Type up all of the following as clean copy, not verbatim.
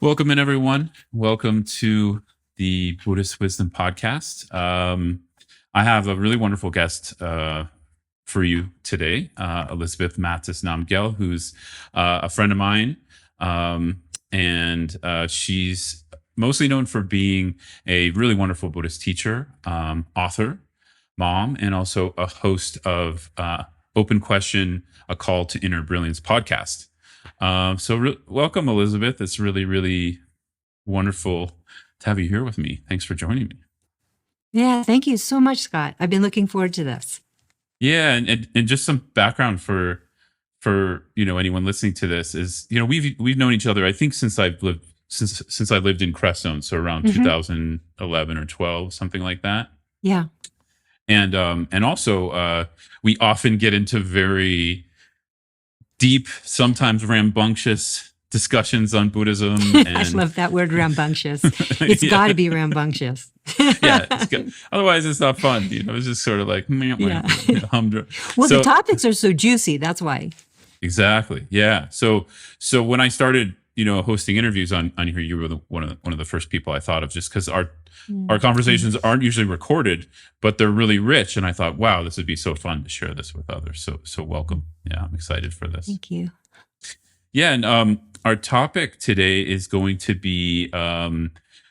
Welcome in, everyone. Welcome to the Buddhist Wisdom Podcast. I have a really wonderful guest for you today, Elizabeth Mattis Namgyal, who's a friend of mine. And she's mostly known for being a really wonderful Buddhist teacher, author, mom, and also a host of Open Question, A Call to Inner Brilliance podcast. Welcome, Elizabeth. It's really, really wonderful to have you here with me. Thanks for joining me. Yeah, thank you so much, Scott. I've been looking forward to this. Yeah, and just some background for anyone listening to this is we've known each other, I think, since I lived in Crestone, so around 2011 or 12, something like that. Yeah. And also we often get into very deep, sometimes rambunctious discussions on Buddhism. And I love that word, rambunctious. It's got to be rambunctious. Yeah, otherwise it's not fun. It's just sort of like humdrum. Well, the topics are so juicy. That's why. Exactly. Yeah. So when I started, hosting interviews on here, you were one of the first people I thought of, just because our conversations aren't usually recorded, but they're really rich. And I thought, wow, this would be so fun to share this with others. So welcome. Yeah, I'm excited for this. Thank you. Yeah, and our topic today is going to be the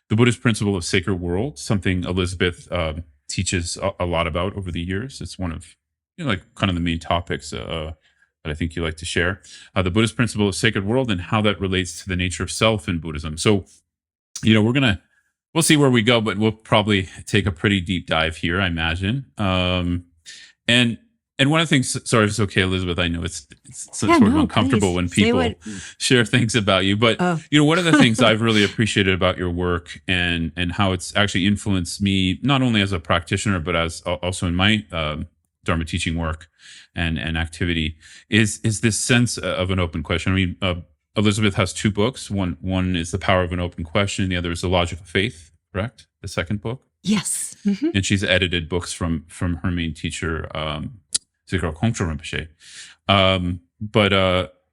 Buddhist principle of sacred world, something Elizabeth teaches a lot about over the years. It's one of kind of the main topics that I think you like to share. The Buddhist principle of sacred world and how that relates to the nature of self in Buddhism. So, we'll see where we go, but we'll probably take a pretty deep dive here, I imagine. And one of the things, sorry if it's okay, Elizabeth, I know it's sort of uncomfortable please. When people share things about you, but one of the things I've really appreciated about your work and how it's actually influenced me, not only as a practitioner, but as also in my Dharma teaching work and activity, is this sense of an open question. I mean, Elizabeth has two books. One is The Power of an Open Question. The other is The Logic of Faith, correct? The second book? Yes. And she's edited books from her main teacher, Zikro Kongtrul Rinpoche.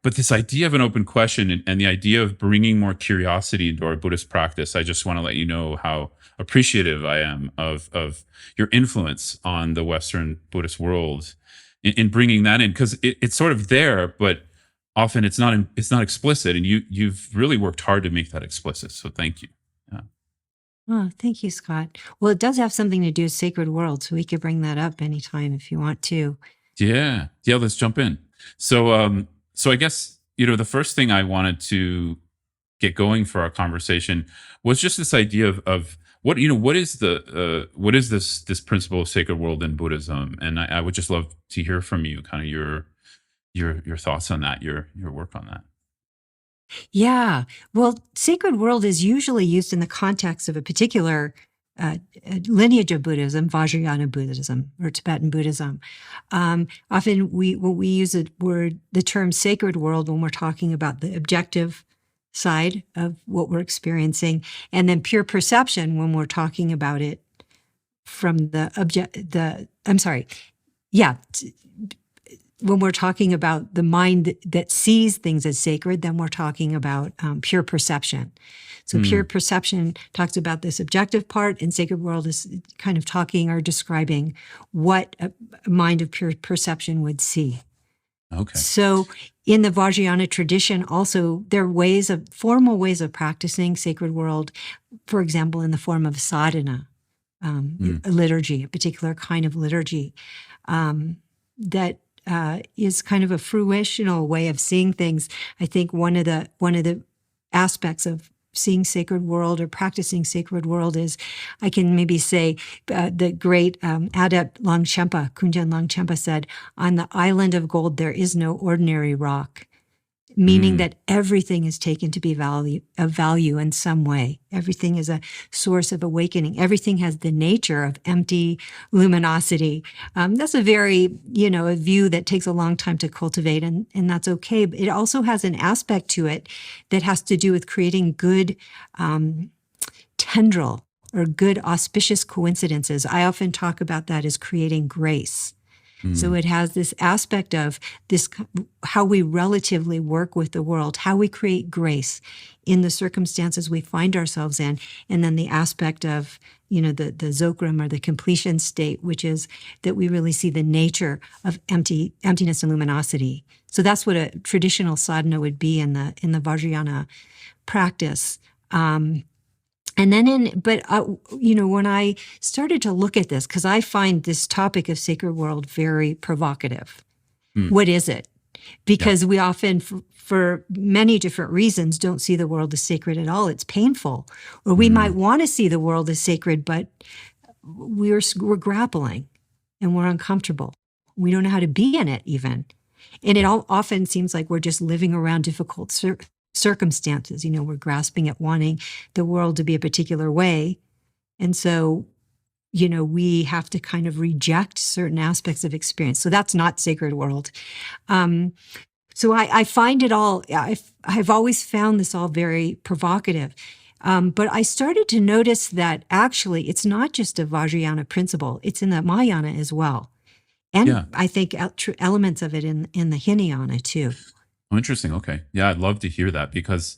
But this idea of an open question and the idea of bringing more curiosity into our Buddhist practice, I just want to let you know how appreciative I am of your influence on the Western Buddhist world in bringing that in, because it's sort of there, but often it's not explicit, and you've really worked hard to make that explicit. So thank you. Yeah. Oh, thank you, Scott. Well, it does have something to do with sacred world, so we could bring that up anytime if you want to. Yeah. Let's jump in. So I guess the first thing I wanted to get going for our conversation was just this idea of what is this principle of sacred world in Buddhism, and I would just love to hear from you, kind of your thoughts on that, your work on that. Yeah. Well, sacred world is usually used in the context of a particular lineage of Buddhism, Vajrayana Buddhism or Tibetan Buddhism. Often we use the term sacred world when we're talking about the objective side of what we're experiencing, and then pure perception when we're talking about it from when we're talking about the mind that sees things as sacred, then we're talking about pure perception. So pure perception talks about this objective part, and sacred world is kind of talking or describing what a mind of pure perception would see. Okay. So in the Vajrayana tradition, also, there are formal ways of practicing sacred world, for example, in the form of sadhana, a liturgy, a particular kind of liturgy that is kind of a fruitional way of seeing things. I think one of the aspects of seeing sacred world or practicing sacred world is, I can maybe say, the great adept Longchenpa, Kunjan Longchenpa, said, "On the island of gold there is no ordinary rock," meaning that everything is taken to be of value in some way. Everything is a source of awakening. Everything has the nature of empty luminosity. That's a very, a view that takes a long time to cultivate, and that's okay. But it also has an aspect to it that has to do with creating good or good auspicious coincidences. I often talk about that as creating grace. So it has this aspect of this, how we relatively work with the world, how we create grace in the circumstances we find ourselves in, and then the aspect of, the Zokram, or the completion state, which is that we really see the nature of emptiness and luminosity. So that's what a traditional sadhana would be in the Vajrayana practice. And then when I started to look at this, because I find this topic of sacred world very provocative. What is it? Because we often, for many different reasons, don't see the world as sacred at all. It's painful. Or we might want to see the world as sacred, but we're grappling and we're uncomfortable. We don't know how to be in it even. And it often seems like we're just living around difficult circumstances. We're grasping at wanting the world to be a particular way. And so, we have to kind of reject certain aspects of experience. So that's not sacred world. So I find it all, I've always found this all very provocative. But I started to notice that actually it's not just a Vajrayana principle, it's in the Mahayana as well. And I think elements of it in the Hinayana too. Oh, interesting. Okay. Yeah, I'd love to hear that because,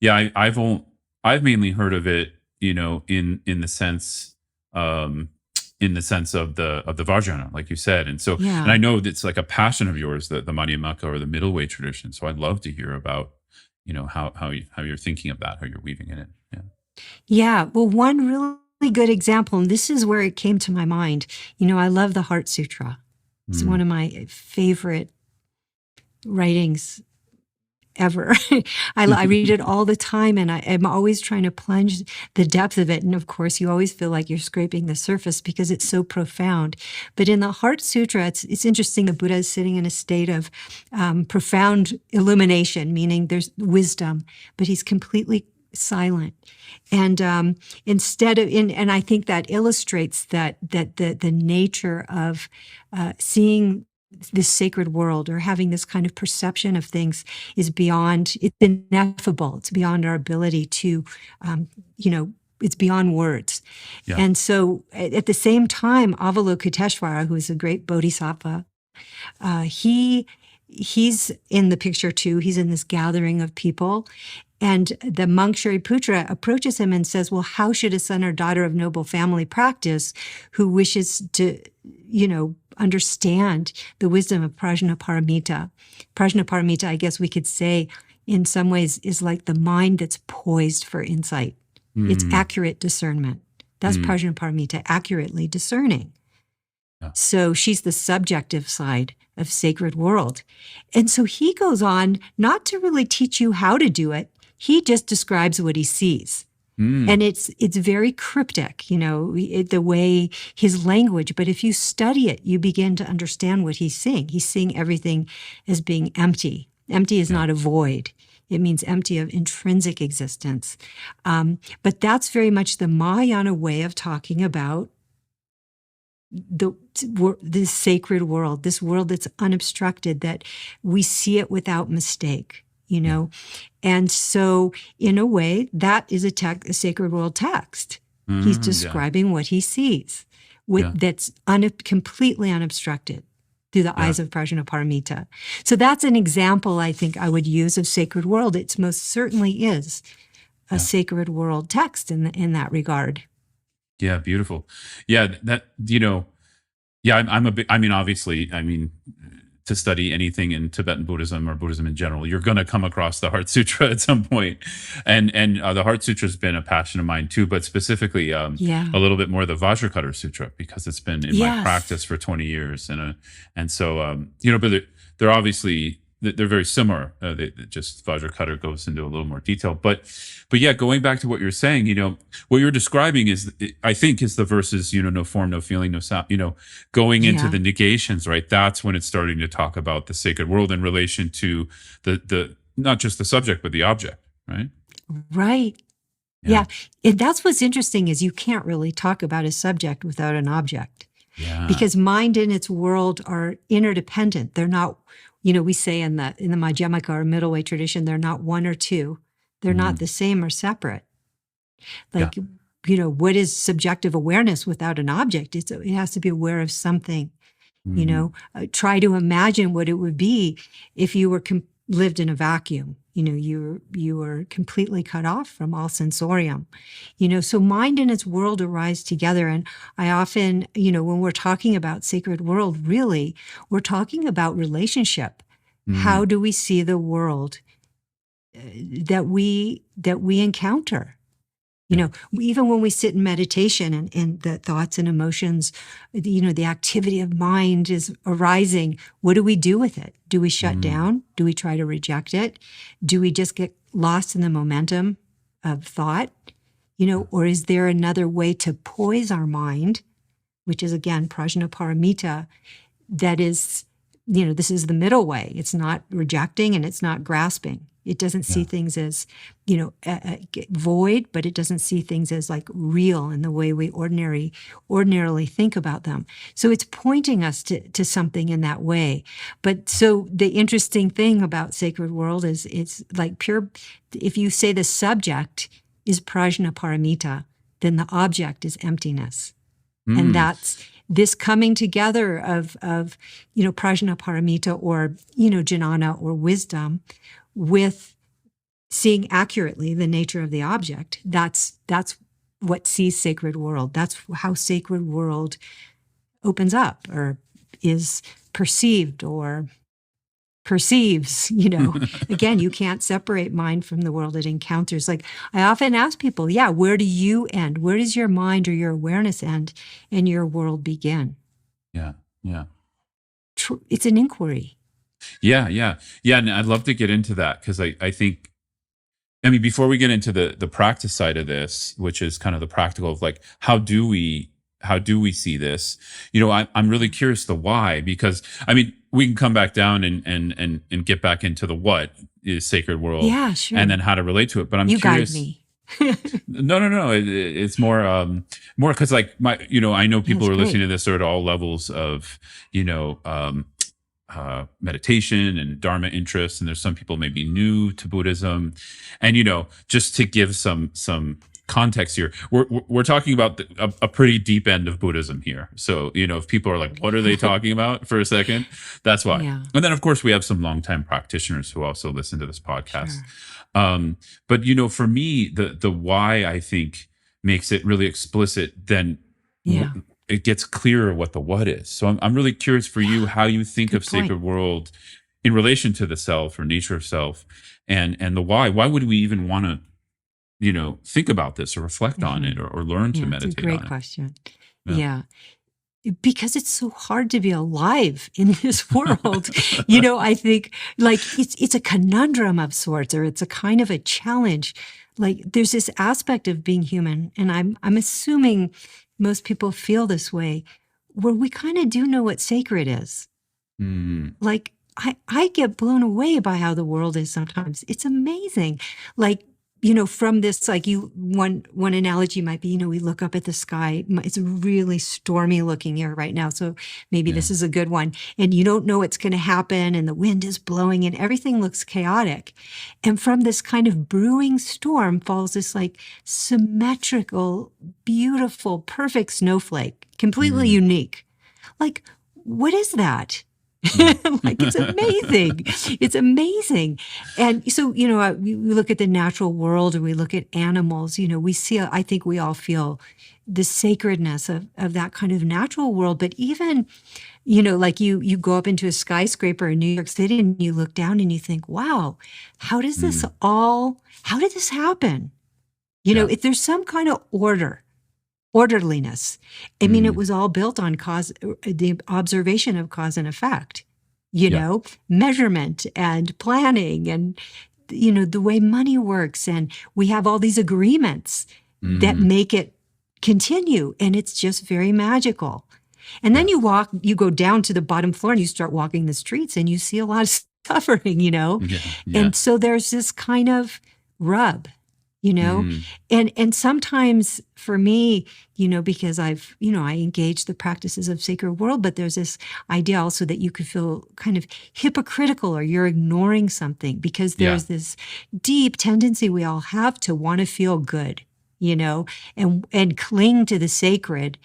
I've mainly heard of it, in the sense, of the Vajrayana, like you said, and so, and I know it's like a passion of yours, the Madhyamaka or the middle way tradition. So I'd love to hear about, how you're thinking of that, how you're weaving in it. Yeah. Yeah. Well, one really good example, and this is where it came to my mind. I love the Heart Sutra. It's one of my favorite writings ever. I read it all the time, and I'm always trying to plunge the depth of it. And of course, you always feel like you're scraping the surface because it's so profound. But in the Heart Sutra, it's interesting. The Buddha is sitting in a state of profound illumination, meaning there's wisdom, but he's completely silent. And instead of, and I think that illustrates that the nature of seeing this sacred world or having this kind of perception of things is beyond, it's ineffable. It's beyond our ability to, it's beyond words. Yeah. And so at the same time, Avalokiteshvara, who is a great bodhisattva, he's in the picture too. He's in this gathering of people. And the monk Shariputra approaches him and says, well, how should a son or daughter of noble family practice who wishes to, understand the wisdom of Prajnaparamita? Prajnaparamita, I guess we could say, in some ways, is like the mind that's poised for insight. It's accurate discernment. That's Prajnaparamita, accurately discerning. Yeah. So she's the subjective side of sacred world. And so he goes on not to really teach you how to do it. He just describes what he sees. And it's very cryptic, the way his language, but if you study it, you begin to understand what he's seeing. He's seeing everything as being empty. Empty is not a void. It means empty of intrinsic existence. But that's very much the Mahayana way of talking about this sacred world, this world that's unobstructed, that we see it without mistake. And so in a way, that is a sacred world text. He's describing what he sees that's completely unobstructed through the eyes of Prajnaparamita. So that's an example I think I would use of sacred world. It most certainly is a sacred world text in that regard. Yeah, beautiful. Yeah, I'm a big, obviously, to study anything in Tibetan Buddhism or Buddhism in general, you're going to come across the Heart Sutra at some point. And the Heart Sutra has been a passion of mine too, but specifically a little bit more the Vajracutter Sutra, because it's been in my practice for 20 years. And so, but they're obviously, they're very similar. Just Vajracutter goes into a little more detail. But yeah, going back to what you're saying, what you're describing is, I think, is the verses, no form, no feeling, no sound, going into the negations, right? That's when it's starting to talk about the sacred world in relation to the not just the subject, but the object, right? Right. Yeah. And that's what's interesting is you can't really talk about a subject without an object. Yeah. Because mind and its world are interdependent. They're not, we say in the Madhyamaka or middle way tradition, they're not one or two. They're not the same or separate. Like, what is subjective awareness without an object? It has to be aware of something Mm. Try to imagine what it would be if you were lived in a vacuum. You were completely cut off from all sensorium. So mind and its world arise together. And I often, when we're talking about sacred world, really, we're talking about relationship. How Mm. do we see the world that we encounter? Yeah. Even when we sit in meditation and the thoughts and emotions, the activity of mind is arising, what do we do with it? Do we shut Mm. down? Do we try to reject it? Do we just get lost in the momentum of thought? Or is there another way to poise our mind, which is again, prajnaparamita, that is, this is the middle way. It's not rejecting and it's not grasping. It doesn't see Yeah. things as, void, but it doesn't see things as like real in the way we ordinarily think about them. So it's pointing us to something in that way. But so the interesting thing about Sacred World is it's like pure, if you say the subject is prajnaparamita, then the object is emptiness. And Mm. that's this coming together of prajnaparamita or, jnana or wisdom with seeing accurately the nature of the object. That's what sees Sacred World. That's how Sacred World opens up or is perceived or perceives. Again, you can't separate mind from the world it encounters. Like I often ask people, where do you end? Where does your mind or your awareness end and your world begin? Yeah. Yeah. It's an inquiry. Yeah. Yeah. Yeah. And I'd love to get into that because I think, I mean, before we get into the practice side of this, which is kind of the practical of like, how do we see this? I'm really curious the why, because I mean, we can come back down and get back into the what is Sacred World, Yeah, sure. and then how to relate to it. But I'm You guide curious. me. No. It's more because like I know people That's are great. listening to this are at all levels of meditation and Dharma interests, and there's some people maybe new to Buddhism, and just to give some context here, we're talking about a pretty deep end of Buddhism here. So if people are like, what are they talking about for a second, that's why. Yeah. And then of course we have some longtime practitioners who also listen to this podcast. Sure. But for me, the why I think makes it really explicit. Then Yeah. it gets clearer what the what is. So I'm really curious for you how you think Good of Sacred World in relation to the self or nature of self, and the why. Why would we even want to think about this or reflect on it or learn to meditate it's a great on question. it? Yeah. Because it's so hard to be alive in this world. I think like it's a conundrum of sorts, or it's a kind of a challenge. Like there's this aspect of being human, and I'm assuming most people feel this way, where we kind of do know what sacred is. Mm. Like I get blown away by how the world is sometimes. It's amazing. Like, from this, like one analogy might be, we look up at the sky. It's really stormy looking here right now. So maybe this is a good one. And you don't know what's going to happen. And the wind is blowing and everything looks chaotic. And from this kind of brewing storm falls this like symmetrical, beautiful, perfect snowflake, completely unique. Like, what is that? Like it's amazing. It's amazing. And so, we look at the natural world or we look at animals, we see, I think we all feel the sacredness of that kind of natural world. But even, like you go up into a skyscraper in New York City and you look down and you think, wow, how did this happen? If there's some kind of orderliness. I mean, it was all built on the observation of cause and effect, measurement and planning and, the way money works. And we have all these agreements that make it continue. And it's just very magical. And then you go down to the bottom floor and you start walking the streets and you see a lot of suffering, And so there's this kind of rub. And sometimes for me, because I've, I engage the practices of Sacred World, but there's this idea also that you could feel kind of hypocritical or you're ignoring something because there's this deep tendency we all have to want to feel good, and cling to the sacred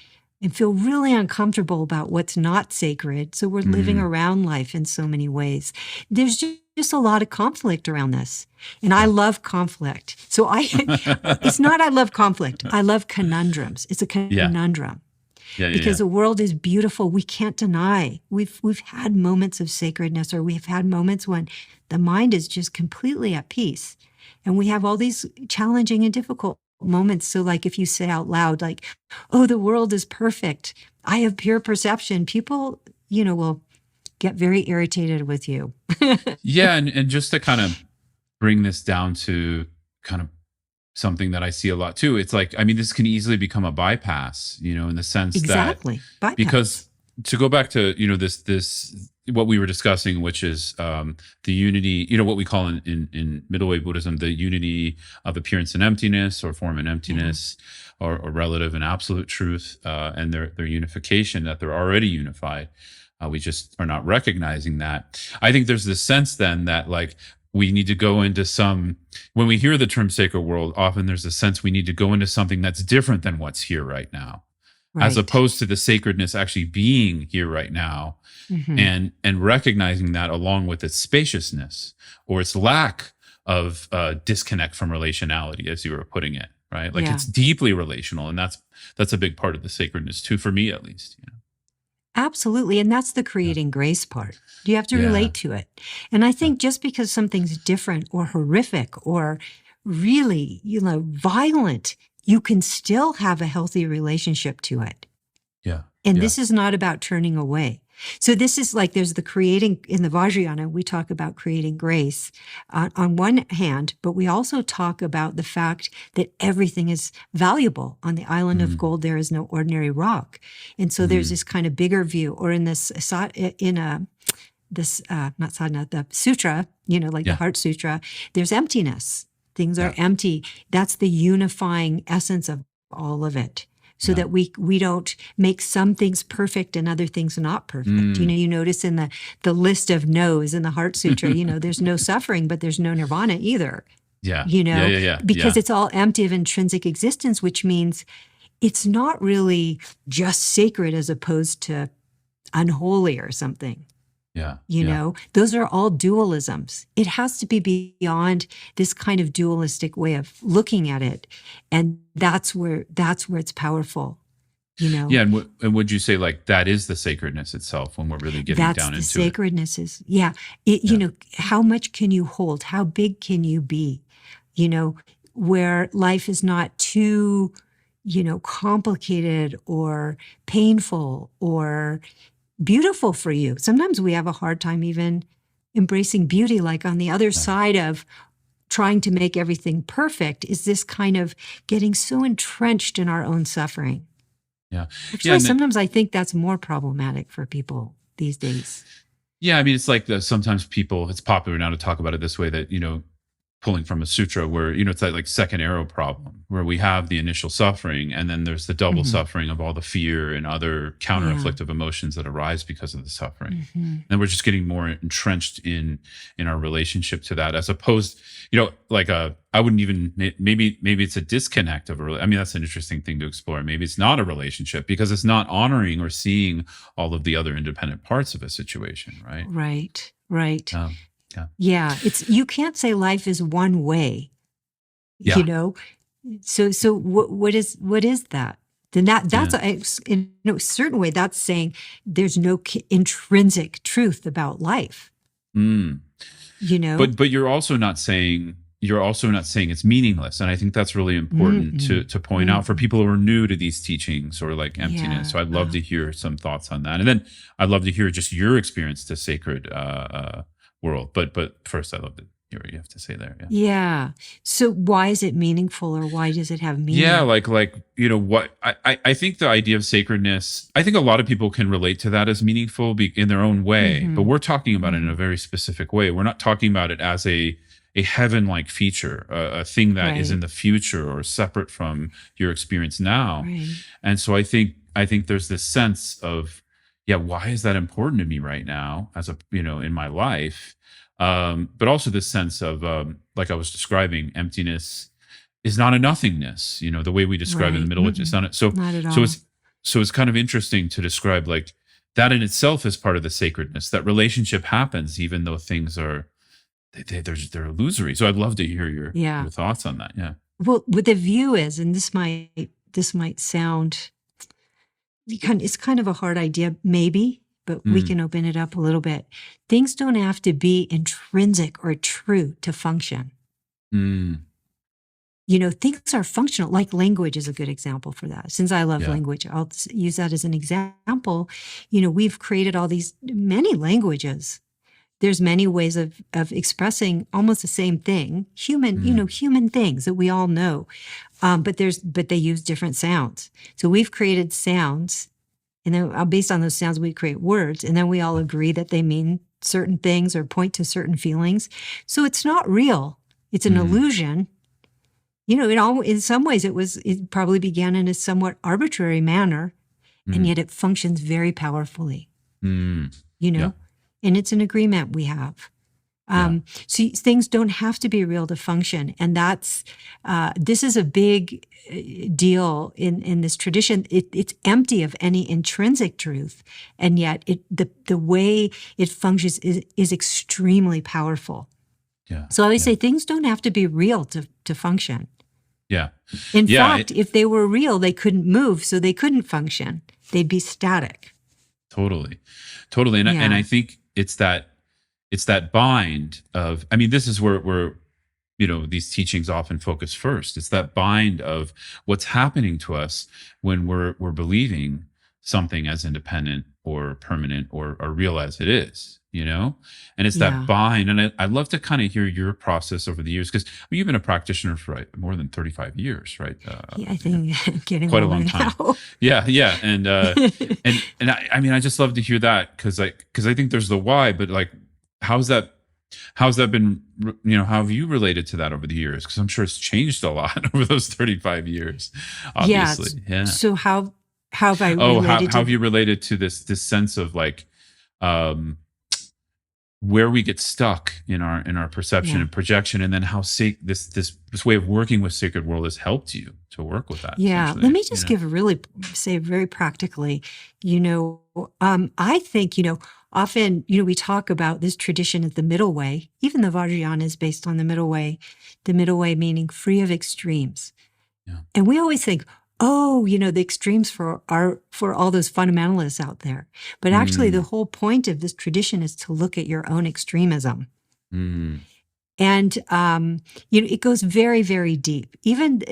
and feel really uncomfortable about what's not sacred. So we're living around life in so many ways. There's just a lot of conflict around this. And I love conflict. So it's not I love conflict. I love conundrums. It's a conundrum. Because the world is beautiful. We can't deny. We've had moments of sacredness, or we've had moments when the mind is just completely at peace. And we have all these challenging and difficult moments. So like if you say out loud, like, oh, the world is perfect, I have pure perception, people, will get very irritated with you. And just to kind of bring this down to kind of something that I see a lot too, it's like, I mean, this can easily become a bypass, in the sense that bypass. Because to go back to, this what we were discussing, which is the unity, what we call in middle way Buddhism, the unity of appearance and emptiness, or form and emptiness, or relative and absolute truth, and their unification, that they're already unified. We just are not recognizing that. I think there's this sense then that like we need to go into when we hear the term sacred world, often there's a sense we need to go into something that's different than what's here right now. Right. As opposed to the sacredness actually being here right now, and recognizing that along with its spaciousness or its lack of disconnect from relationality, as you were putting it, right? Like it's deeply relational, and that's a big part of the sacredness too, for me at least. Absolutely. And that's the creating grace part. You have to relate to it. And I think just because something's different or horrific or really, violent, you can still have a healthy relationship to it. And this is not about turning away. So this is like, there's the creating, in the Vajrayana, we talk about creating grace on one hand, but we also talk about the fact that everything is valuable. On the island of gold, there is no ordinary rock. And so there's this kind of bigger view, or in this, not sadhana, the sutra, the Heart Sutra, there's emptiness. Things are empty. That's the unifying essence of all of it. So that we don't make some things perfect and other things not perfect. You notice in the list of no's in the Heart Sutra, there's no suffering, but there's no nirvana either. Because it's all empty of intrinsic existence, which means it's not really just sacred as opposed to unholy or something. Those are all dualisms. It has to be beyond this kind of dualistic way of looking at it. And that's where it's powerful, And would you say like that is the sacredness itself when we're really getting down into it? Sacredness is, how much can you hold? How big can you be? Where life is not too, complicated or painful or beautiful for you. Sometimes we have a hard time even embracing beauty, like on the other side of trying to make everything perfect is this kind of getting so entrenched in our own suffering. Actually, sometimes I think that's more problematic for people these days. I mean, it's like sometimes it's popular now to talk about it this way, that, pulling from a sutra where, it's that like second arrow problem, where we have the initial suffering and then there's the double suffering of all the fear and other counter-afflictive emotions that arise because of the suffering. And we're just getting more entrenched in our relationship to that, as opposed, I wouldn't even, maybe it's a disconnect of I mean, that's an interesting thing to explore. Maybe it's not a relationship because it's not honoring or seeing all of the other independent parts of a situation, right? Right. It's, you can't say life is one way, So what is that? Then that's in a certain way that's saying there's no intrinsic truth about life. But you're also not saying it's meaningless, and I think that's really important to point out for people who are new to these teachings or like emptiness. So I'd love to hear some thoughts on that, and then I'd love to hear just your experience to sacred world. But first, I'd love to hear what you have to say there. So why is it meaningful, or why does it have meaning? What I think the idea of sacredness, I think a lot of people can relate to that as meaningful in their own way, but we're talking about it in a very specific way. We're not talking about it as a heaven-like feature, a thing that is in the future or separate from your experience now. And so I think there's this sense of, why is that important to me right now as in my life? But also this sense of, like I was describing, emptiness is not a nothingness, the way we describe in the middle, it's not. Not at all. so it's kind of interesting to describe like that in itself is part of the sacredness. That relationship happens even though things are they're illusory. So I'd love to hear Yeah. your thoughts on that. Yeah. Well, what the view is, and this might sound it's kind of a hard idea, maybe, but we Mm, can open it up a little bit. Things don't have to be intrinsic or true to function. mm, Things are functional, like language is a good example for that. Since I love yeah. language, I'll use that as an example. We've created many languages. There's many ways of expressing almost the same thing, Mm, human things that we all know. But they use different sounds. So we've created sounds, and then based on those sounds, we create words, and then we all agree that they mean certain things or point to certain feelings. So it's not real. It's an mm, illusion. In some ways, it probably began in a somewhat arbitrary manner, and mm, yet it functions very powerfully. mm. You Yeah. know, and it's an agreement we have. Yeah. So things don't have to be real to function, and this is a big deal in this tradition. It's empty of any intrinsic truth, and yet the way it functions is extremely powerful. Yeah. So I always Yeah. say things don't have to be real to function. Yeah. In Yeah. fact, if they were real, they couldn't move, so they couldn't function. They'd be static. Totally. Totally. And Yeah. I think it's that bind of, I mean, this is where these teachings often focus first. It's that bind of what's happening to us when we're believing something as independent or permanent or real as it is, and it's that Yeah. bind. And I'd love to kind of hear your process over the years, because you've been a practitioner for more than 35 years, right? Yeah, I think getting Quite a older long time. now. Yeah, yeah, and I mean, I just love to hear that, because I think there's the why, but like, how's that been? How have you related to that over the years? Because I'm sure it's changed a lot over those 35 years. Yeah. Obviously, yeah. So how have I Oh, how related have to? you related to this sense of like, um, where we get stuck in our perception Yeah. and projection, and then how this way of working with sacred world has helped you to work with that, Yeah. essentially. Let me just say very practically, I think, often, we talk about this tradition as the middle way. Even the Vajrayana is based on the middle way meaning free of extremes. Yeah. And we always think, oh, the extremes for all those fundamentalists out there. But actually, Mm, the whole point of this tradition is to look at your own extremism. mm, And, it goes very, very deep. Even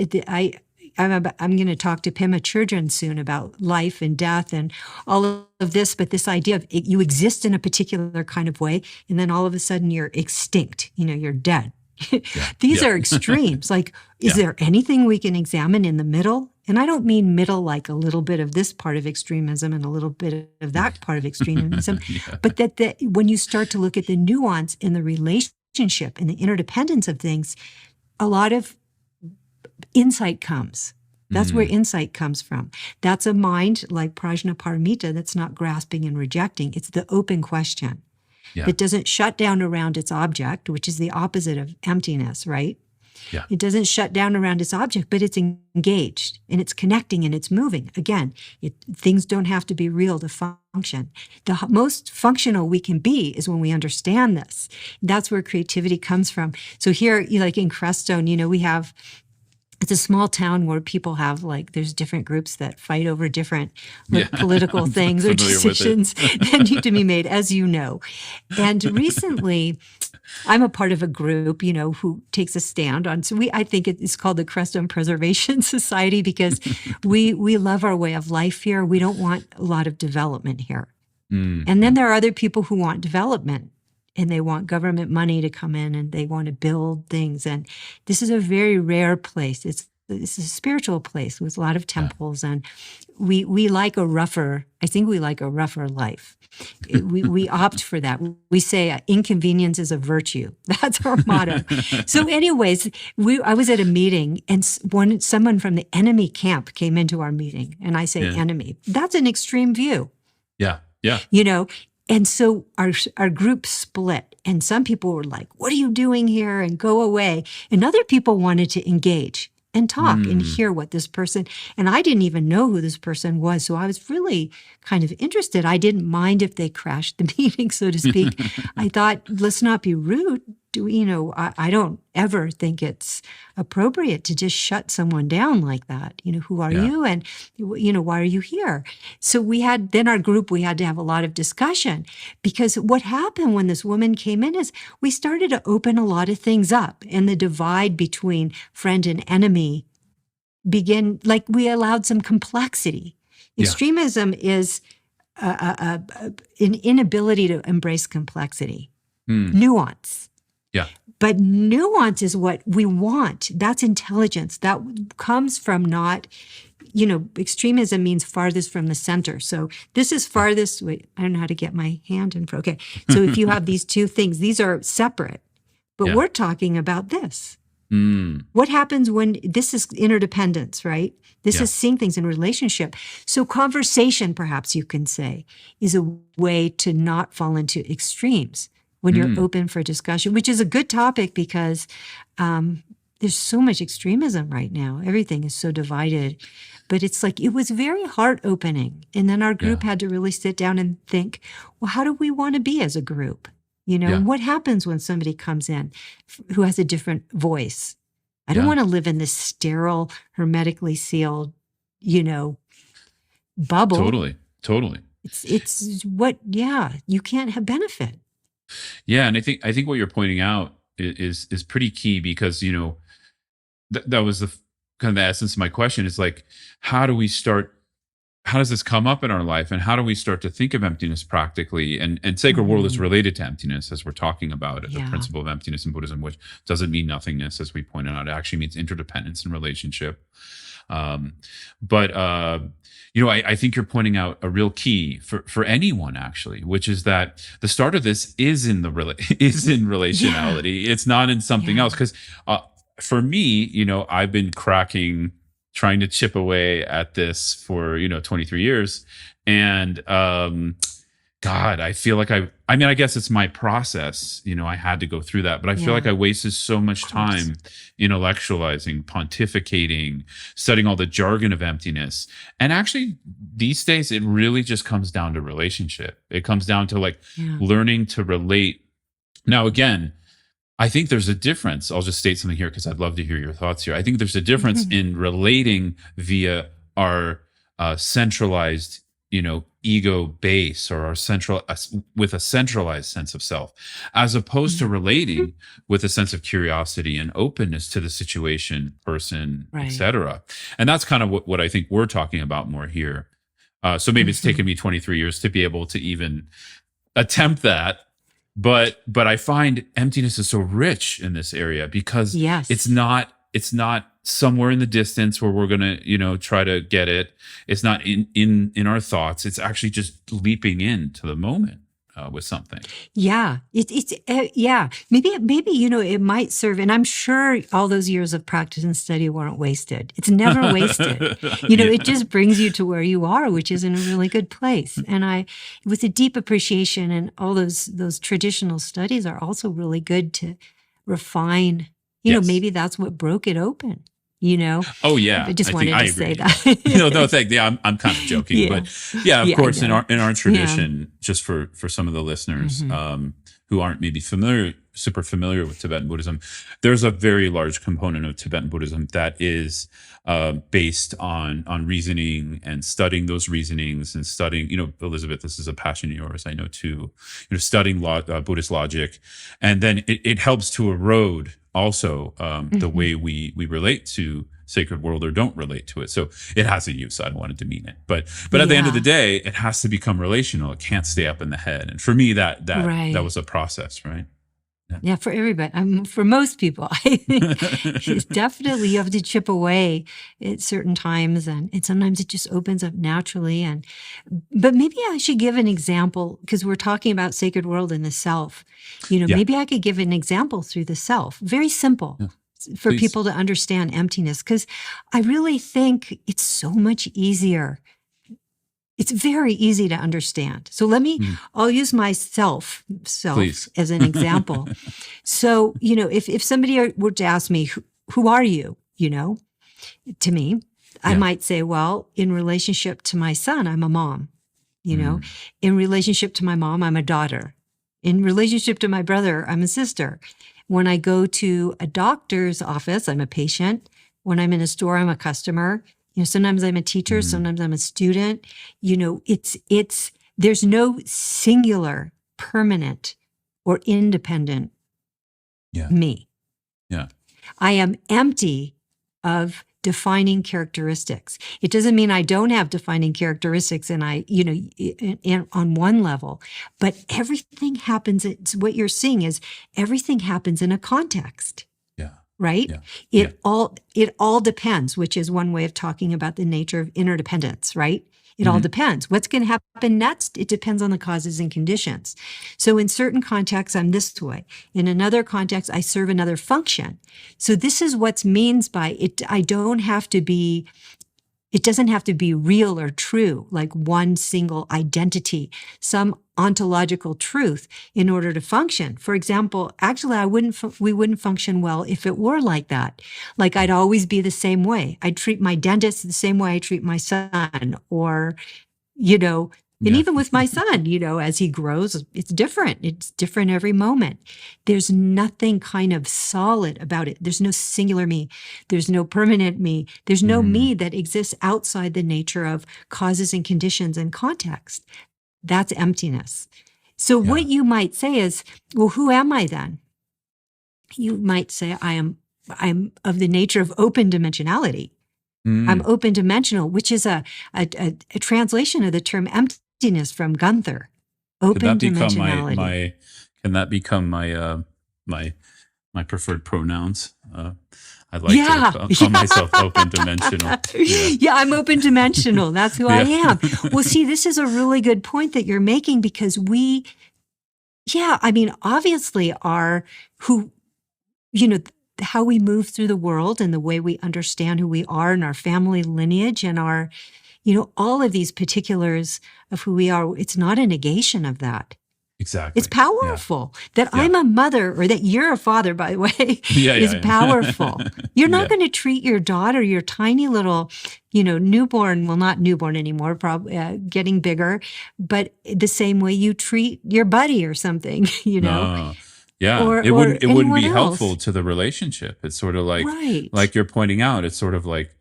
I'm going to talk to Pema Chudran soon about life and death and all of this, but this idea of you exist in a particular kind of way, and then all of a sudden you're extinct, you're dead. yeah, These yeah. are extremes. Like, is Yeah. there anything we can examine in the middle? And I don't mean middle like a little bit of this part of extremism and a little bit of that part of extremism, Yeah. but that when you start to look at the nuance in the relationship and the interdependence of things, a lot of insight comes. That's where Mm, insight comes from. That's a mind like Prajnaparamita that's not grasping and rejecting. It's the open question yeah. that doesn't shut down around its object, which is the opposite of emptiness, right? Yeah. It doesn't shut down around its object, but it's engaged and it's connecting and it's moving. Again, things don't have to be real to function. The most functional we can be is when we understand this. That's where creativity comes from. So here, like in Crestone, it's a small town where people have there's different groups that fight over different Yeah. political I'm things or familiar with it. decisions that need to be made, as you know. And recently, I'm a part of a group, who takes a stand on. So I think it's called the Crestone Preservation Society, because we love our way of life here. We don't want a lot of development here. Mm, And then there are other people who want development, and they want government money to come in, and they want to build things. And this is a very rare place. It's a spiritual place with a lot of temples, and we like a rougher. I think we like a rougher life. We opt for that. We say inconvenience is a virtue. That's our motto. So, anyways, I was at a meeting, and someone from the enemy camp came into our meeting, and I say Yeah. enemy. That's an extreme view. Yeah. Yeah. And so our group split, and some people were like, what are you doing here? And go away. And other people wanted to engage. and talk and Mm. hear what this person, and I didn't even know who this person was. So I was really kind of interested. I didn't mind if they crashed the meeting, so to speak. I thought, let's not be rude. I don't ever think it's appropriate to just shut someone down like that. Who are Yeah. you? And, why are you here? So then our group, we had to have a lot of discussion, because what happened when this woman came in is we started to open a lot of things up, and the divide between friend and enemy we allowed some complexity. Yeah. Extremism is an inability to embrace complexity, nuance. Yeah. But nuance is what we want. That's intelligence. That comes from not, extremism means farthest from the center. So this is farthest. Wait, I don't know how to get my hand in front. Okay. So if you have these two things, these are separate, but Yeah. we're talking about this. Mm. What happens when this is interdependence, right? This Yeah. is seeing things in relationship. So conversation, perhaps you can say, is a way to not fall into extremes when you're open for discussion, which is a good topic because there's so much extremism right now. Everything is so divided. But it's like, it was very heart opening. And then our group had to really sit down and think, well, how do we want to be as a group? Yeah. What happens when somebody comes in who has a different voice? I don't Yeah. want to live in this sterile, hermetically sealed, bubble. Totally. It's what, you can't have benefit. Yeah, and I think what you're pointing out is pretty key because that was the kind of the essence of my question is like, how does this come up in our life, and how do we start to think of emptiness practically? And sacred world is related to emptiness, as we're talking about it, the principle of emptiness in Buddhism, which doesn't mean nothingness, as we pointed out. It actually means interdependence and relationship. I think you're pointing out a real key for anyone actually, which is that the start of this is in relationality. It's not in something else. Because for me, I've been trying to chip away at this for 23 years, and God, I feel like I guess it's my process. I had to go through that, but I feel like I wasted so much time intellectualizing, pontificating, studying all the jargon of emptiness. And actually, these days, it really just comes down to relationship. It comes down to learning to relate. Now, again, I think there's a difference. I'll just state something here because I'd love to hear your thoughts here. I think there's a difference in relating via our centralized ego base, or our with a centralized sense of self, as opposed to relating with a sense of curiosity and openness to the situation, person, etc. And that's kind of what I think we're talking about more here. So maybe it's taken me 23 years to be able to even attempt that. But I find emptiness is so rich in this area because it's not somewhere in the distance where we're going to, try to get it. It's not in our thoughts. It's actually just leaping into the moment with something. Yeah. Maybe, it might serve. And I'm sure all those years of practice and study weren't wasted. It's never wasted. It just brings you to where you are, which is in a really good place. And it was a deep appreciation, and all those traditional studies are also really good to refine. Maybe that's what broke it open. Oh yeah, I just wanted to say that. No, thank. Yeah, I'm kind of joking, but of course, in our tradition, just for some of the listeners who aren't maybe super familiar with Tibetan Buddhism, there's a very large component of Tibetan Buddhism that is based on reasoning and studying those reasonings and studying. Elizabeth, this is a passion of yours, I know too. Studying Buddhist logic, and then it helps to erode also the way we relate to sacred world or don't relate to it. So it has a use. I don't want to demean it, but at the end of the day, it has to become relational. It can't stay up in the head. And for me, that was a process, right? Yeah, for everybody. For most people, I think it's definitely you have to chip away at certain times, and sometimes it just opens up naturally. But maybe I should give an example, because we're talking about sacred world and the self. Maybe I could give an example through the self, very simple, for people to understand emptiness, because I really think it's so much easier. It's very easy to understand. So I'll use myself as an example. So, if somebody were to ask me, who are you, to me. I Yeah. might say, well, in relationship to my son, I'm a mom. In relationship to my mom, I'm a daughter. In relationship to my brother, I'm a sister. When I go to a doctor's office, I'm a patient. When I'm in a store, I'm a customer. Sometimes I'm a teacher, sometimes I'm a student. There's no singular, permanent, or independent me. Yeah. I am empty of defining characteristics. It doesn't mean I don't have defining characteristics and on one level, but everything happens. It's what you're seeing is everything happens in a context. Yeah. Right? Yeah. It all depends, which is one way of talking about the nature of interdependence, right? It all depends. What's going to happen next? It depends on the causes and conditions. So in certain contexts, I'm this way. In another context, I serve another function. So this is what means by it. It doesn't have to be real or true, like one single identity, some ontological truth in order to function. For example, actually, we wouldn't function well if it were like that. Like I'd always be the same way. I'd treat my dentist the same way I treat my son, or, and even with my son, as he grows, it's different. It's different every moment. There's nothing kind of solid about it. There's no singular me. There's no permanent me. There's no me that exists outside the nature of causes and conditions and context. That's emptiness. So what you might say is, well, who am I then? You might say, I'm of the nature of open dimensionality. I'm open dimensional, which is a translation of the term emptiness from Gunther. Open dimensionality. Can that become my preferred pronouns? I'd like to call myself open dimensional. Yeah, I'm open dimensional. That's who I am. Well, see, this is a really good point that you're making because obviously how we move through the world and the way we understand who we are and our family lineage and our, all of these particulars of who we are, it's not a negation of that. Exactly. It's powerful that I'm a mother or that you're a father, by the way, is powerful. You're not going to treat your daughter, your tiny little, newborn, well, not newborn anymore, probably getting bigger, but the same way you treat your buddy or something, No. Yeah, it wouldn't be helpful to the relationship. It's sort of like you're pointing out, it's sort of like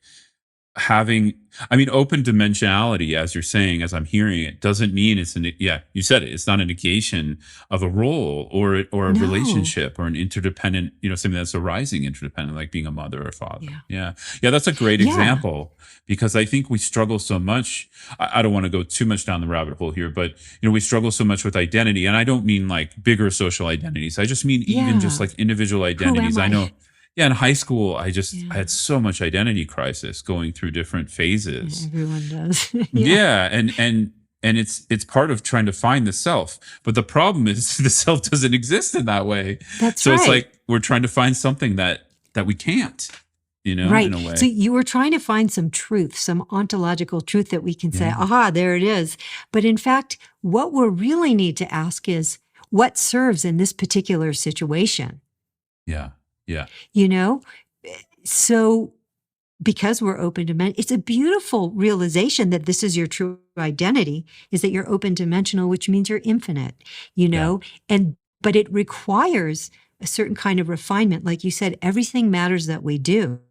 open dimensionality, as you're saying, as I'm hearing it, doesn't mean you said it. It's not a negation of a role or a relationship or an interdependent, something that's arising interdependent, like being a mother or father. Yeah. That's a great example because I think we struggle so much. I don't want to go too much down the rabbit hole here, but we struggle so much with identity, and I don't mean like bigger social identities. I just mean even just like individual identities. I know. Yeah, in high school, I had so much identity crisis going through different phases. Everyone does. And it's part of trying to find the self. But the problem is the self doesn't exist in that way. That's so it's like we're trying to find something that we can't, in a way. So you were trying to find some truth, some ontological truth that we can say, aha, there it is. But in fact, what we really need to ask is what serves in this particular situation? Yeah. So because we're open to it's a beautiful realization that this is your true identity, is that you're open dimensional, which means you're infinite, but it requires a certain kind of refinement. Like you said, everything matters that we do.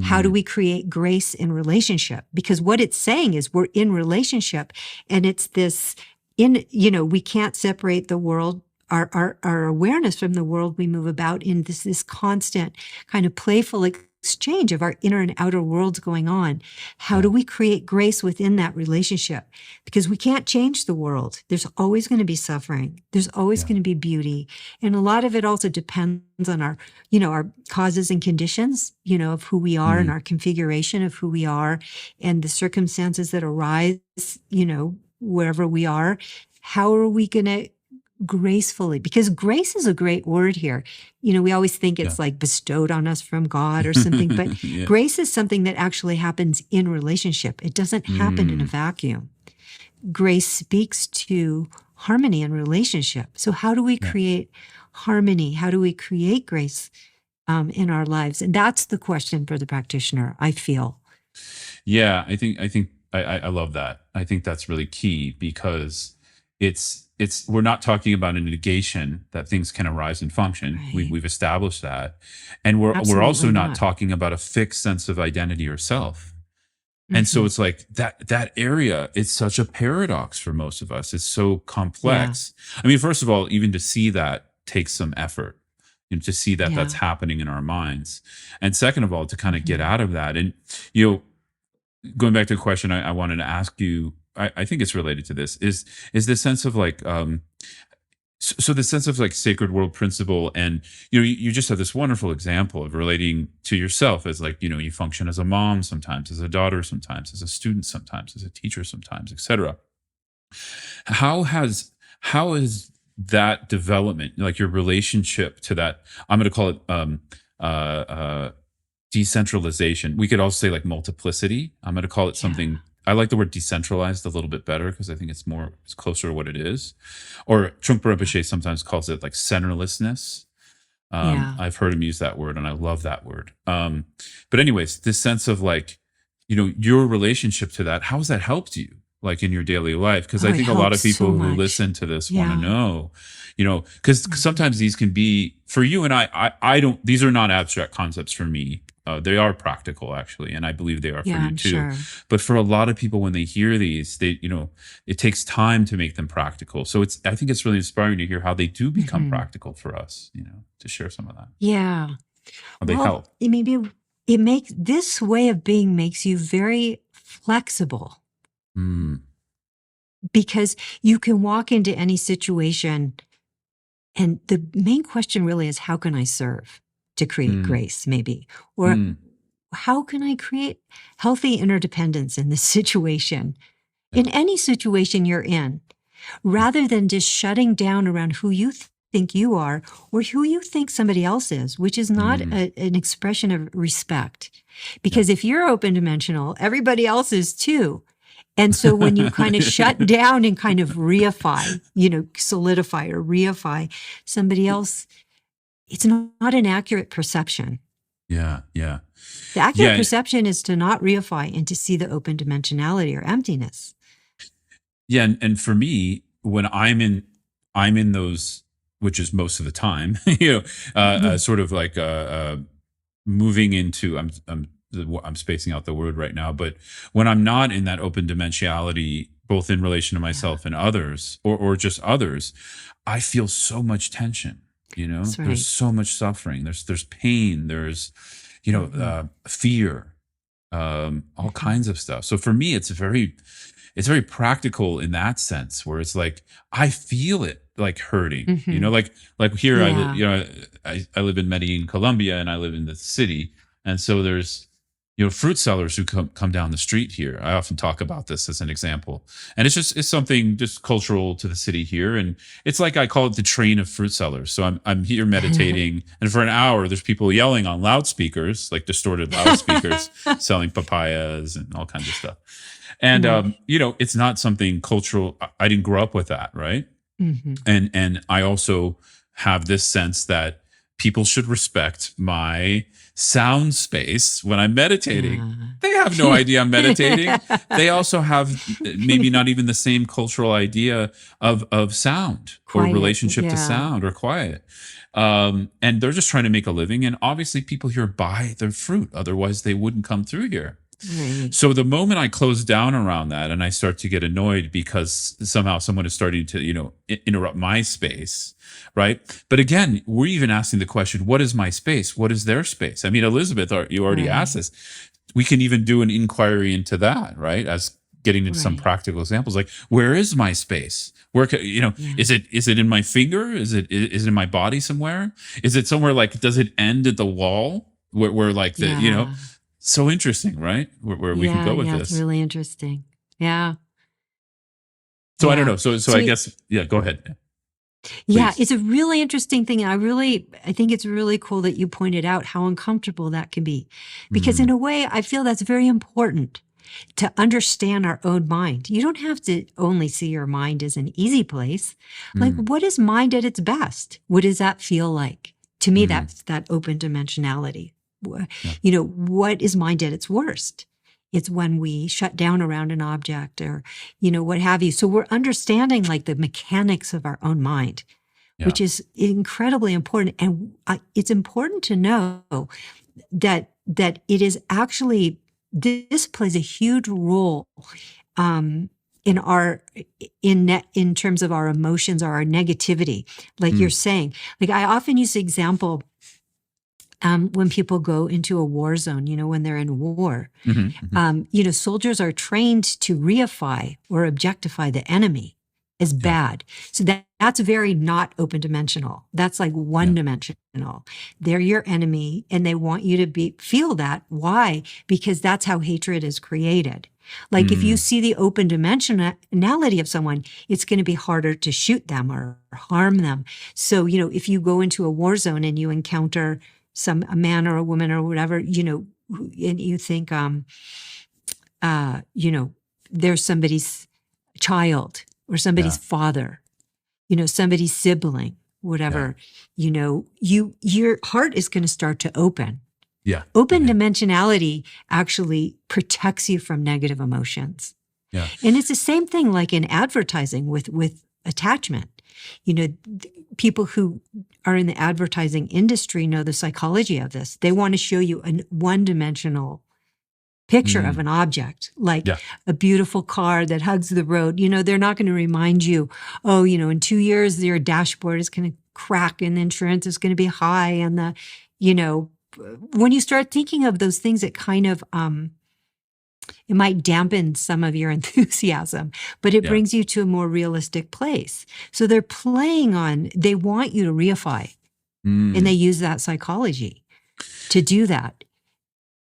How do we create grace in relationship? Because what it's saying is we're in relationship, and it's this we can't separate the world, our awareness from the world we move about in this constant kind of playful exchange of our inner and outer worlds going on. How do we create grace within that relationship? Because we can't change the world. There's always going to be suffering. There's always going to be beauty. And a lot of it also depends on our causes and conditions, of who we are and our configuration of who we are and the circumstances that arise, wherever we are. How are we going to gracefully, because grace is a great word here. We always think it's like bestowed on us from God or something, but grace is something that actually happens in relationship. It doesn't happen in a vacuum. Grace speaks to harmony in relationship. So how do we create harmony? How do we create grace in our lives. And that's the question for the practitioner, I feel. Yeah, I love that. I think that's really key because we're not talking about a negation that things can arise and function. Right. We've established that, and we're also Absolutely not not. talking about a fixed sense of identity or self. And so Hmm. it's like that area, it's such a paradox for most of us. It's so Yeah. complex. I mean, first of all, even to see that takes some effort, to see that that's Yeah. happening in our minds. And second of all, to kind of get Hmm. out of that. And, you know, going back to a question I wanted to ask you, I think it's related to this, is the sense of like, so the sense of like sacred world principle, and you just have this wonderful example of relating to yourself as like, you function as a mom sometimes, as a daughter sometimes, as a student sometimes, as a teacher sometimes, etc. how has how is that development, like your relationship to that, I'm going to call it uh uh decentralization, we could also say like multiplicity, I'm going to call it Yeah. something, I like the word decentralized a little bit better because I think it's closer to what it is. Or Trungpa Rinpoche sometimes calls it like centerlessness. Yeah. I've heard him use that word, and I love that word. But anyways, this sense of like, your relationship to that, how has that helped you, like in your daily life? Because Oh, I it think a lot helps of so people who much. listen to this want to Yeah. know, because Mhm. sometimes these can be for you and I don't. These are not abstract concepts for me. They are practical actually, and I believe they are for Yeah, you I'm too. sure. But for a lot of people, when they hear these, it takes time to make them practical. So I think it's really inspiring to hear how they do become Hmm. practical for us. To share some of that. Yeah. How they Well, help. it makes this way of being makes you very flexible Mm, because you can walk into any situation. And the main question really is, how can I serve to create mm, grace, maybe? Or mm. how can I create healthy interdependence in this situation, Yeah. in any situation you're in, rather than just shutting down around who you think you are or who you think somebody else is, which is not Mm, an expression of respect. yeah. Because if you're open dimensional, everybody else is too. And so when you kind of shut down and kind of reify, solidify or reify somebody else, it's not an accurate perception. Yeah, yeah. The accurate Yeah, perception is to not reify and to see the open dimensionality or emptiness. yeah, and for me, when I'm in those, which is most of the time, Mhm. sort of like moving into, I'm spacing out the word right now, but when I'm not in that open dimensionality, both in relation to Yeah, myself and others, or just others, I feel so much tension. that's There's right. so much suffering. There's pain. There's Hmm. fear, all Hmm. kinds of stuff. So for me, it's very practical in that sense, where it's like I feel it like hurting, Hmm. like here Yeah. I live in Medellin, Colombia, and I live in the city, and so there's fruit sellers who come down the street here. I often talk about this as an example, and it's something just cultural to the city here, and it's like I call it the train of fruit sellers. So I'm here meditating, and for an hour there's people yelling on loudspeakers, like distorted loudspeakers, selling papayas and all kinds of stuff. And Right. it's not something cultural. I didn't grow up with that, right? Hmm. And I also have this sense that people should respect my sound space when I'm meditating. Yeah. They have no idea I'm meditating. They also have maybe not even the same cultural idea of sound or Quiet. relationship to Yeah. sound or quiet. And they're just trying to make a living. And obviously, people here buy their fruit. Otherwise, they wouldn't come through here. Right. So the moment I close down around that and I start to get annoyed because somehow someone is starting to, interrupt my space, right? But again, we're even asking the question, what is my space? What is their space? I mean, Elizabeth, you already asked Right. this. We can even do an inquiry into that, right? As getting into some Right. practical examples, like where is my space? Where Yeah. is it in my finger? Is it in my body somewhere? Is it somewhere like, does it end at the wall where like Yeah. so interesting, right? Where we can Yeah. go with Yeah. It's this. really interesting. Yeah. So I don't Yeah. know. So So I guess, yeah, go ahead, yeah, please. it's a really interesting thing. I think it's really cool that you pointed out how uncomfortable that can be. Because in Mm, a way, I feel that's very important to understand our own mind. You don't have to only see your mind as an easy place. Like, mm, what is mind at its best? What does that feel like? To me, that's that open dimensionality. Yeah. What is mind at its worst? It's when we shut down around an object or, what have you. So we're understanding like the mechanics of our own mind, Yeah. which is incredibly important. And it's important to know that it is actually, this plays a huge role in terms of our emotions or our negativity. Like you're saying, like I often use the example when people go into a war zone, when they're in war, soldiers are trained to reify or objectify the enemy as bad. So that's very not open dimensional. That's like one dimensional. They're your enemy and they want you to feel that. Why? Because that's how hatred is created. Like if you see the open dimensionality of someone, it's going to be harder to shoot them or harm them. So, if you go into a war zone and you encounter a man or a woman or whatever, and you think, there's somebody's child or somebody's father, somebody's sibling, whatever, your heart is going to start to open. Yeah. Open dimensionality actually protects you from negative emotions. Yeah. And it's the same thing like in advertising with attachment. People who are in the advertising industry know the psychology of this. They want to show you a one-dimensional picture of an object, like a beautiful car that hugs the road. They're not going to remind you, in 2 years, your dashboard is going to crack and the insurance is going to be high. And when you start thinking of those things, it kind of, it might dampen some of your enthusiasm, but it brings you to a more realistic place. So they're they want you to reify, and they use that psychology to do that.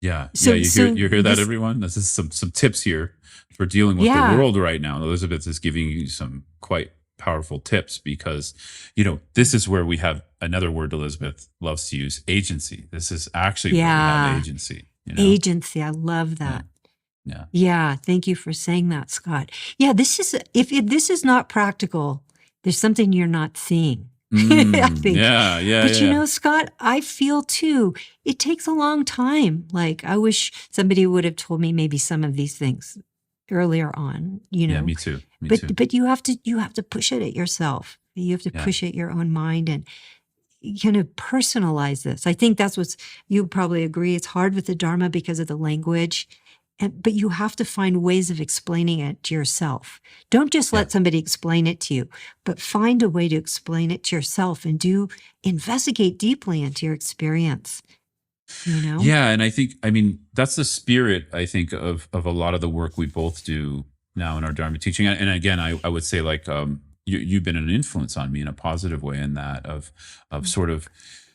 Yeah. So you hear that, everyone? This is some tips here for dealing with the world right now. Elizabeth is giving you some quite powerful tips because, this is where we have another word Elizabeth loves to use, agency. This is actually where we have agency. Agency. I love that. Yeah. Yeah. Thank you for saying that, Scott. Yeah. If this is not practical, there's something you're not seeing. I think. Yeah. But Scott, I feel too, it takes a long time. Like I wish somebody would have told me maybe some of these things earlier on, Yeah, me too. But you have to push it at yourself. You have to push it your own mind and kind of personalize this. I think that's you probably agree. It's hard with the Dharma because of the language. But you have to find ways of explaining it to yourself. Don't just let somebody explain it to you, but find a way to explain it to yourself and investigate deeply into your experience. Yeah. And I think, that's the spirit, I think, of a lot of the work we both do now in our Dharma teaching. And again, I would say like, you've been an influence on me in a positive way in that of sort of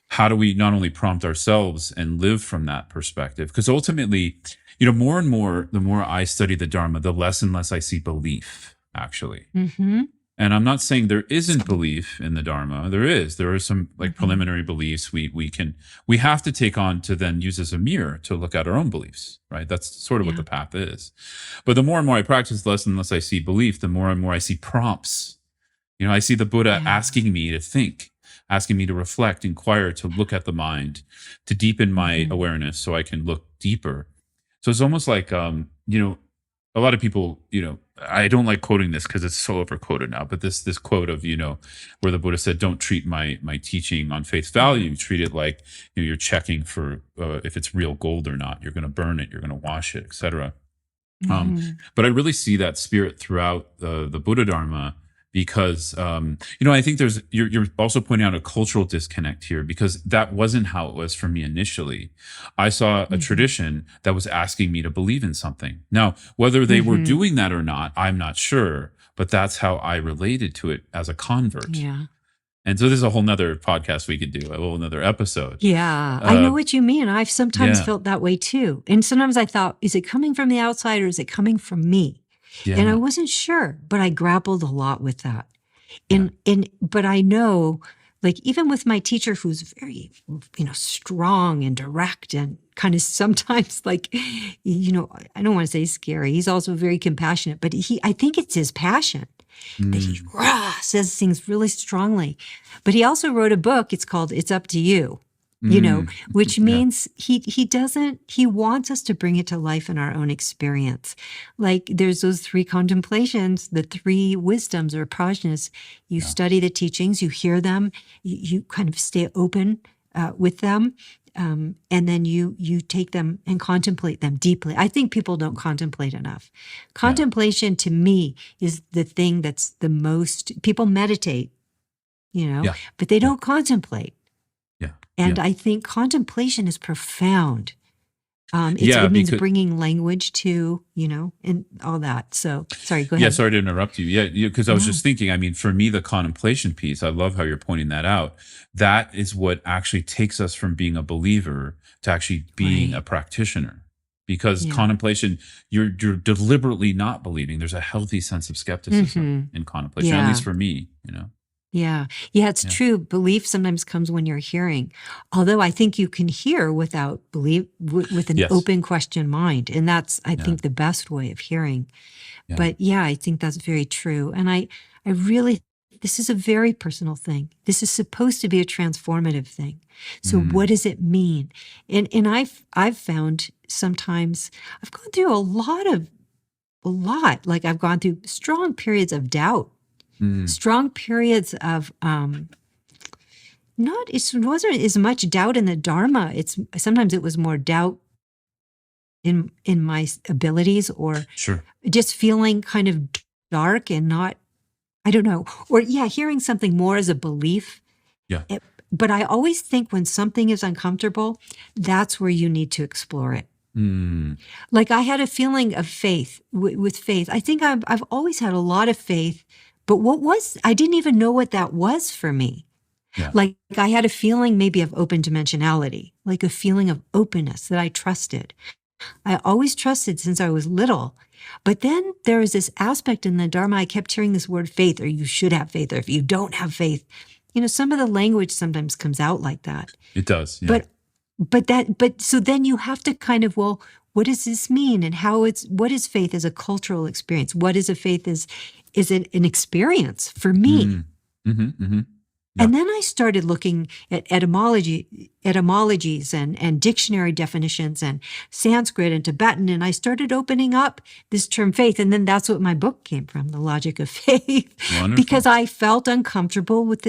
how do we not only prompt ourselves and live from that perspective? Because ultimately, more and more, the more I study the Dharma, the less and less I see belief, actually. Mm-hmm. And I'm not saying there isn't belief in the Dharma. There is. There are some like preliminary beliefs we have to take on to then use as a mirror to look at our own beliefs, right? That's sort of what the path is. But the more and more I practice, the less and less I see belief, the more and more I see prompts. I see the Buddha asking me to think, asking me to reflect, inquire, to look at the mind, to deepen my awareness so I can look deeper. So it's almost like, a lot of people, I don't like quoting this because it's so overquoted now, but this quote of, where the Buddha said, don't treat my teaching on face value, treat it like, you're checking for if it's real gold or not. You're going to burn it, you're going to wash it, etc. But I really see that spirit throughout the Buddha Dharma because, I think you're also pointing out a cultural disconnect here because that wasn't how it was for me initially. I saw a tradition that was asking me to believe in something. Now, whether they were doing that or not, I'm not sure, but that's how I related to it as a convert. Yeah. And so this is a whole nother podcast we could do, a whole nother episode. Yeah, I know what you mean. I've sometimes felt that way too. And sometimes I thought, is it coming from the outside or is it coming from me? Yeah. And I wasn't sure, but I grappled a lot with that. But I know, like even with my teacher who's very, strong and direct and kind of sometimes like, I don't want to say scary. He's also very compassionate, but I think it's his passion. that he Mm. says things really strongly. But he also wrote a book. It's called "It's Up to You." Mm. Which Yeah. means he wants us to bring it to life in our own experience. Like there's those three contemplations, the three wisdoms or prajnas. You Yeah. study the teachings, you hear them, you kind of stay open with them. And then you take them and contemplate them deeply. I think people don't contemplate enough. Contemplation to me is the thing that's the most, people meditate, Yeah. but they Yeah. don't contemplate. Yeah. And Yeah. I think contemplation is profound. Yeah. It means Because bringing language to, and all that. So, sorry, go yeah, ahead. sorry to interrupt you. Yeah, because I was No. just thinking, I mean, for me, the contemplation piece, I love how you're pointing that out. That is what actually takes us from being a believer to actually being a Right. practitioner. Because Yeah. contemplation, you're deliberately not believing. There's a healthy sense of skepticism hmm in contemplation, at Yeah. least for me. Yeah. Yeah. It's Yeah. true. Belief sometimes comes when you're hearing, although I think you can hear without belief, with an Yes. open question mind. And that's, I Yeah. think, the best way of hearing. Yeah. But yeah, I think that's very true. And I really, this is a very personal thing. This is supposed to be a transformative thing. So what Mm. does it mean? And I've found sometimes I've gone through a lot. Like I've gone through strong periods of doubt, Mm. strong periods of not it wasn't as much doubt in the Dharma. It's sometimes it was more doubt in my abilities, or Sure. just feeling kind of dark and not, I don't know. Or yeah, hearing something more as a belief. Yeah. But I always think when something is uncomfortable, that's where you need to explore it. Mm. Like I had a feeling of faith with faith. I think I've always had a lot of faith, but I didn't even know what that was for me. Yeah. Like I had a feeling maybe of open dimensionality, like a feeling of openness that I trusted. I always trusted since I was little. But then there was this aspect in the Dharma, I kept hearing this word faith, or you should have faith, or if you don't have faith, some of the language sometimes comes out like that. It does. Yeah. But so then you have to kind of, well, what does this mean? And what is faith as a cultural experience? What is a faith is it an experience for me? Mm. Mm-hmm. Mm-hmm. Yeah. And then I started looking at etymologies and dictionary definitions and Sanskrit and Tibetan, and I started opening up this term faith. And then that's what my book came from, The Logic of Faith, Wonderful. because I felt uncomfortable with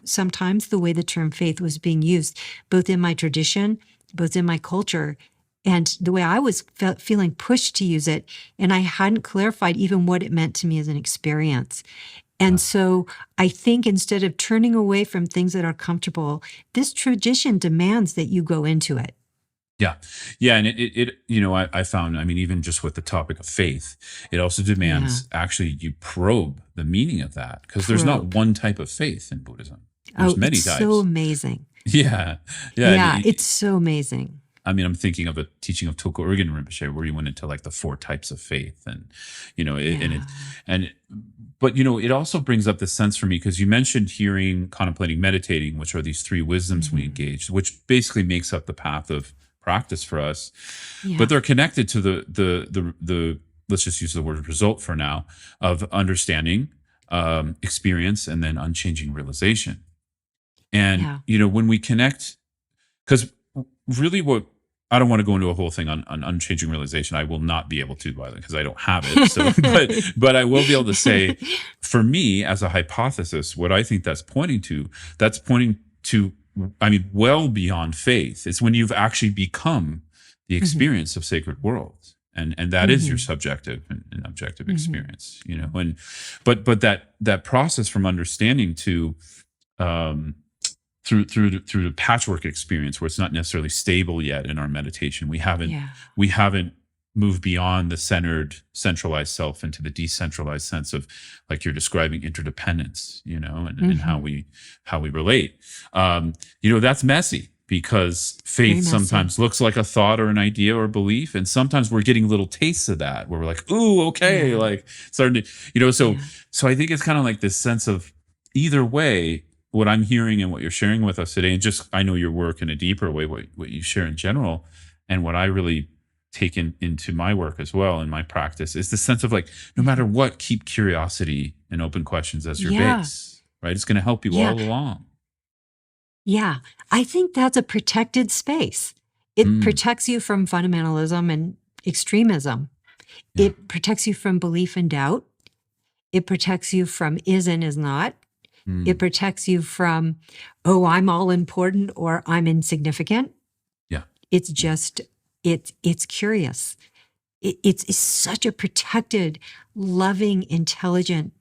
sometimes the way the term faith was being used, both in my tradition, both in my culture, and the way I was feeling pushed to use it. And I hadn't clarified even what it meant to me as an experience. And so I think instead of turning away from things that are comfortable, this tradition demands that you go into it. Yeah. Yeah. And I found, I mean, even just with the topic of faith, it also demands actually you probe the meaning of that, because there's not one type of faith in Buddhism. There's many it's types. so amazing. Yeah. Yeah, it's so amazing. I mean, I'm thinking of a teaching of Toko Urgen Rinpoche where he went into like the 4 types of faith, and but it also brings up the sense for me, because you mentioned hearing, contemplating, meditating, which are these 3 wisdoms we engage, which basically makes up the path of practice for us. Yeah. But they're connected to the let's just use the word result for now, of understanding, experience, and then unchanging realization. And when we connect, because really I don't want to go into a whole thing on unchanging realization. I will not be able to, by the way, because I don't have it. So, but I will be able to say, for me as a hypothesis, what I think that's pointing to, I mean, well beyond faith. It's when you've actually become the experience of sacred worlds, and that is your subjective and objective experience. And but that process from understanding to through the patchwork experience, where it's not necessarily stable yet in our meditation. We haven't moved beyond the centralized self into the decentralized sense of, like you're describing, interdependence, and how we relate. That's messy, because faith sometimes looks like a thought or an idea or a belief, and sometimes we're getting little tastes of that where we're like, ooh, okay, like starting to, so I think it's kind of like this sense of, either way, what I'm hearing and what you're sharing with us today, and just, I know your work in a deeper way, what you share in general, and what I really take into my work as well, in my practice, is the sense of, like, no matter what, keep curiosity and open questions as your Yeah. base, right? It's going to help you Yeah. all along. Yeah. I think that's a protected space. It Mm, protects you from fundamentalism and extremism. yeah. It protects you from belief and doubt. It protects you from is and is not. It Mm, protects you from, oh, I'm all important or I'm insignificant. yeah. It's Yeah. just, it's curious. It's such a protected, loving, intelligent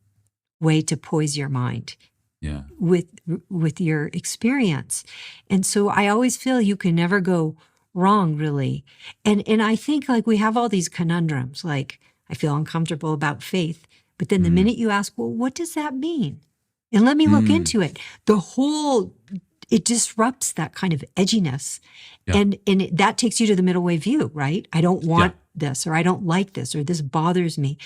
way to poise your mind Yeah. with your experience. And so I always feel you can never go wrong, really. And I think like we have all these conundrums, like I feel uncomfortable about faith, but then the Mm, minute you ask, well, what does that mean? And let me look mm, into it. It disrupts that kind of edginess. yeah. And that takes you to the middle way view, right? I don't Yeah. want this, or I don't like this, or this bothers me.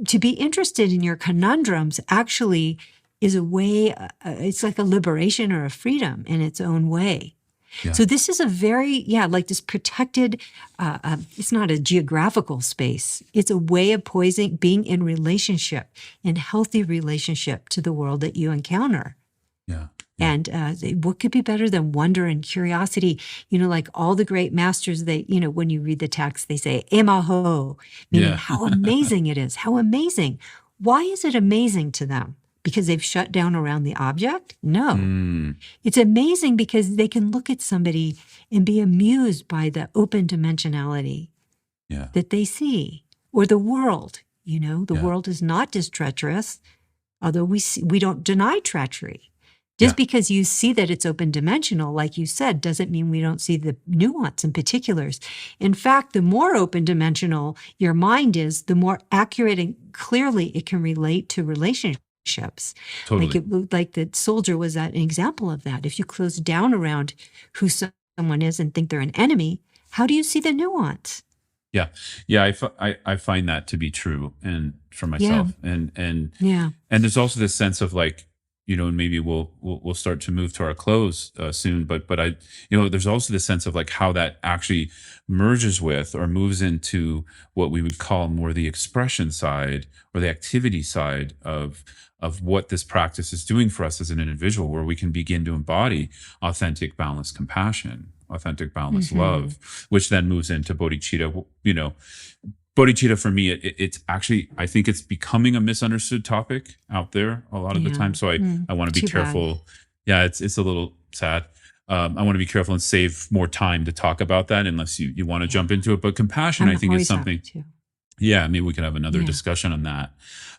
To be interested in your conundrums actually is a way, it's like a liberation or a freedom in its own way. Yeah. So this is a very, like this protected, it's not a geographical space. It's a way of being in relationship, in healthy relationship to the world that you encounter. Yeah. Yeah. And what could be better than wonder and curiosity? Like all the great masters, when you read the text, they say, Emaho, meaning Yeah. how amazing it is, how amazing. Why is it amazing to them? Because they've shut down around the object? No. Mm, It's amazing because they can look at somebody and be amused by the open dimensionality yeah. that they see, or the world. The Yeah. world is not just treacherous, although we don't deny treachery. Yeah. Just because you see that it's open dimensional, like you said, doesn't mean we don't see the nuance and particulars. In fact, the more open dimensional your mind is, the more accurate and clearly it can relate to relationships. Totally. Like the soldier was an example of that. If you close down around who someone is and think they're an enemy, how do you see the nuance? Yeah. Yeah. I find that to be true, and for Yeah. myself, and Yeah. there's also this sense of like, and maybe we'll start to move to our close soon, but there's also this sense of like how that actually merges with or moves into what we would call more the expression side or the activity side of what this practice is doing for us as an individual, where we can begin to embody authentic, boundless compassion, authentic, boundless love, which then moves into bodhicitta. Bodhicitta for me, it's actually, I think it's becoming a misunderstood topic out there a lot of the time. So I want to be Too bad. careful. Yeah, it's a little sad. I want to be careful and save more time to talk about that unless you want to jump into it. But compassion, I think, is something. Too. Yeah, maybe we could have another Yeah. discussion on that.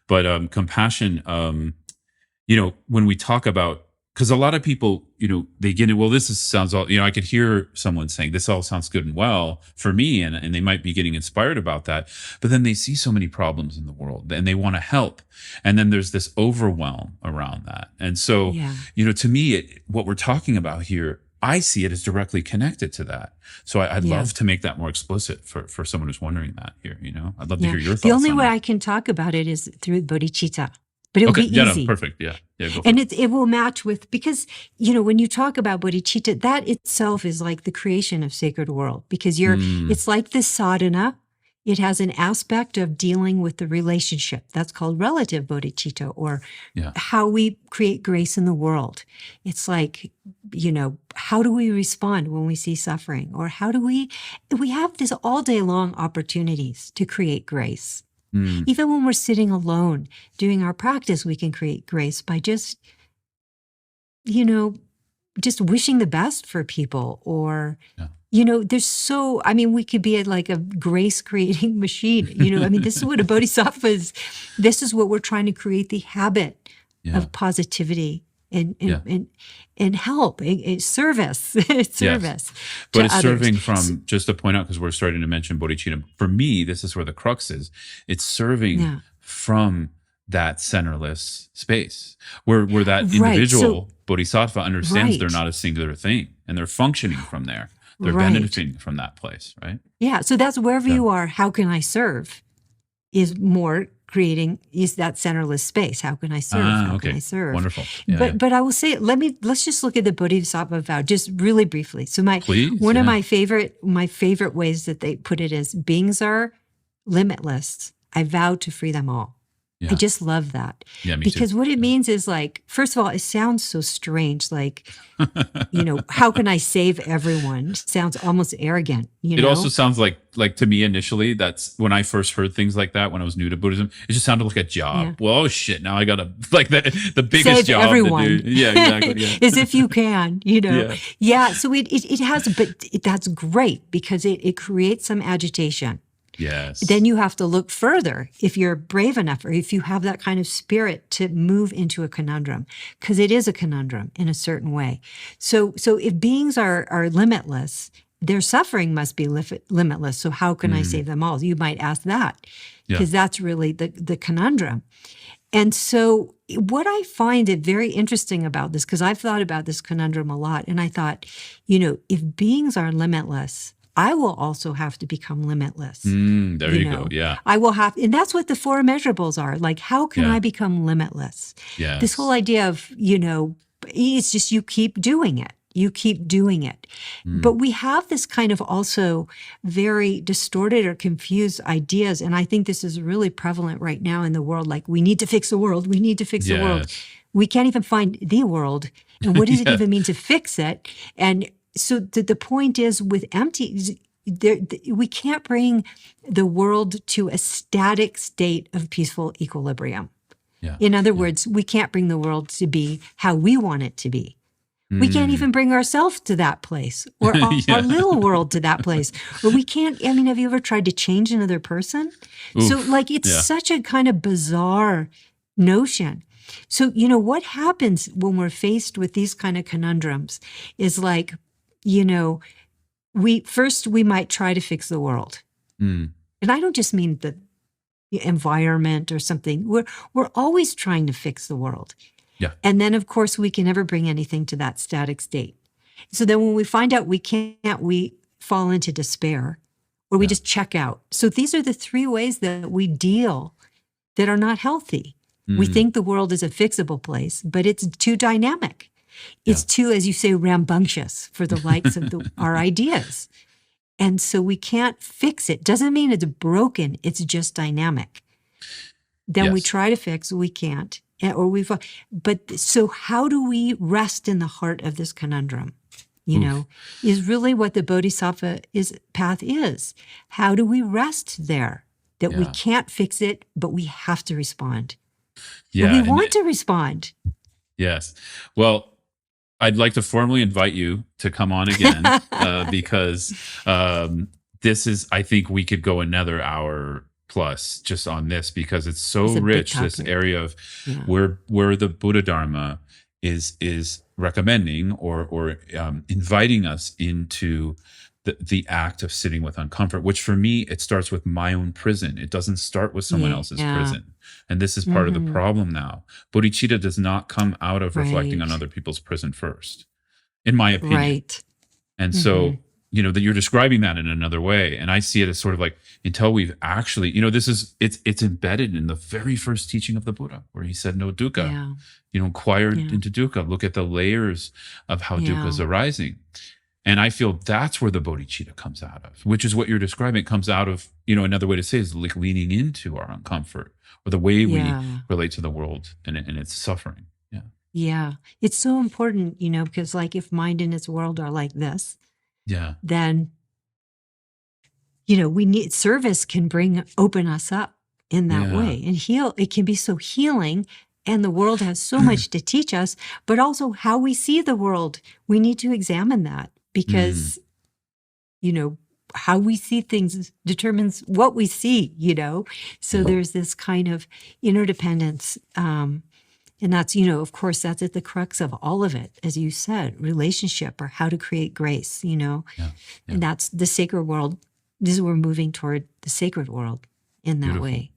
But compassion, when we talk about, because a lot of people, they get it. Well, sounds all, I could hear someone saying this all sounds good and well for me, and they might be getting inspired about that. But then they see so many problems in the world and they want to help. And then there's this overwhelm around that. And so, to me, what we're talking about here, I see it as directly connected to that. So I'd love to make that more explicit for someone who's wondering that here, I'd love to hear your thoughts. The only on way that. I can talk about it is through bodhicitta. But it will be Yeah, easy. no, perfect. Yeah. Go for And it. it will match with, because, when you talk about bodhicitta, that itself is like the creation of sacred world, because it's like this sadhana. It has an aspect of dealing with the relationship. That's called relative bodhicitta, or how we create grace in the world. It's like, how do we respond when we see suffering? Or how do we have this all day long opportunities to create grace. Even when we're sitting alone doing our practice, we can create grace by just wishing the best for people, or, we could be like a grace creating machine. This is what a bodhisattva is. This is what we're trying to create, the habit of positivity and help, service, service. Yes. But it's others. serving from, just to point out, because we're starting to mention bodhicitta, for me, this is where the crux is. It's serving from that centerless space where that individual bodhisattva understands they're not a singular thing and they're functioning from there. They're benefiting from that place, right? Yeah. So that's wherever you are, how can I serve is that centerless space. How can I serve? How can I serve? Wonderful. But I will say, let's just look at the Bodhisattva vow just really briefly. So one of my favorite ways that they put it is, beings are limitless. I vow to free them all. Yeah. I just love that. Yeah, me Because too. what it means is like, first of all, it sounds so strange. Like, how can I save everyone? Sounds almost arrogant, It also sounds like to me initially, that's when I first heard things like that when I was new to Buddhism, it just sounded like a job. Yeah. Well, oh shit, now I gotta like the biggest Save job everyone. to do. Yeah, exactly. Yeah. As if you can, Yeah. Yeah. So it has, but that's great because it creates some agitation. Yes. Then you have to look further if you're brave enough or if you have that kind of spirit to move into a conundrum, because it is a conundrum in a certain way. So if beings are limitless, their suffering must be limitless. So how can I save them all? You might ask that, because that's really the conundrum. And so what I find it very interesting about this, because I've thought about this conundrum a lot, and I thought, if beings are limitless, I will also have to become limitless. There you go. Yeah. I will have, and that's what the four immeasurables are. Like, how can I become limitless? Yes. This whole idea of, it's just you keep doing it. You keep doing it. But we have this kind of also very distorted or confused ideas. And I think this is really prevalent right now in the world. Like, we need to fix the world. We need to fix the world. We can't even find the world. And what does it even mean to fix it? And so the point is with empty, we can't bring the world to a static state of peaceful equilibrium. Yeah. In other words, we can't bring the world to be how we want it to be. We can't even bring ourselves to that place or our little world to that place. Or we can't, have you ever tried to change another person? Oof, so it's such a kind of bizarre notion. So, what happens when we're faced with these kind of conundrums is like, we might try to fix the world. And I don't just mean the environment or something. We're always trying to fix the world. Yeah. And then, of course, we can never bring anything to that static state. So then when we find out we can't, we fall into despair or we just check out. So these are the three ways that we deal that are not healthy. We think the world is a fixable place, but it's too dynamic. It's too, as you say, rambunctious for the likes of our ideas. And so we can't fix it. Doesn't mean it's broken. It's just dynamic. Then we try to fix, we can't. But so how do we rest in the heart of this conundrum? Is really what the Bodhisattva path is. How do we rest there? That we can't fix it, but we have to respond. Yeah. And we want to respond. Yes. Well, I'd like to formally invite you to come on again because this is, I think we could go another hour plus just on this because it's so rich, this area of where the Buddha Dharma is recommending or inviting us into the act of sitting with uncomfort, which for me, it starts with my own prison. It doesn't start with someone else's prison. And this is part of the problem now. Bodhicitta does not come out of reflecting on other people's prison first, in my opinion. Right. And so, that you're describing that in another way. And I see it as sort of like, until we've actually, it's embedded in the very first teaching of the Buddha, where he said, no dukkha, inquire into dukkha, look at the layers of how dukkha is arising. And I feel that's where the bodhicitta comes out of, which is what you're describing. It comes out of, another way to say is like leaning into our uncomfort or the way we relate to the world and its suffering. Yeah. Yeah. It's so important, because like if mind and its world are like this, then, we need service can open us up in that way and heal. It can be so healing. And the world has so much to teach us, but also how we see the world. We need to examine that because, how we see things determines what we see, So there's this kind of interdependence. And that's, of course, that's at the crux of all of it, as you said, relationship or how to create grace, And that's the sacred world. This is we're moving toward the sacred world in that way.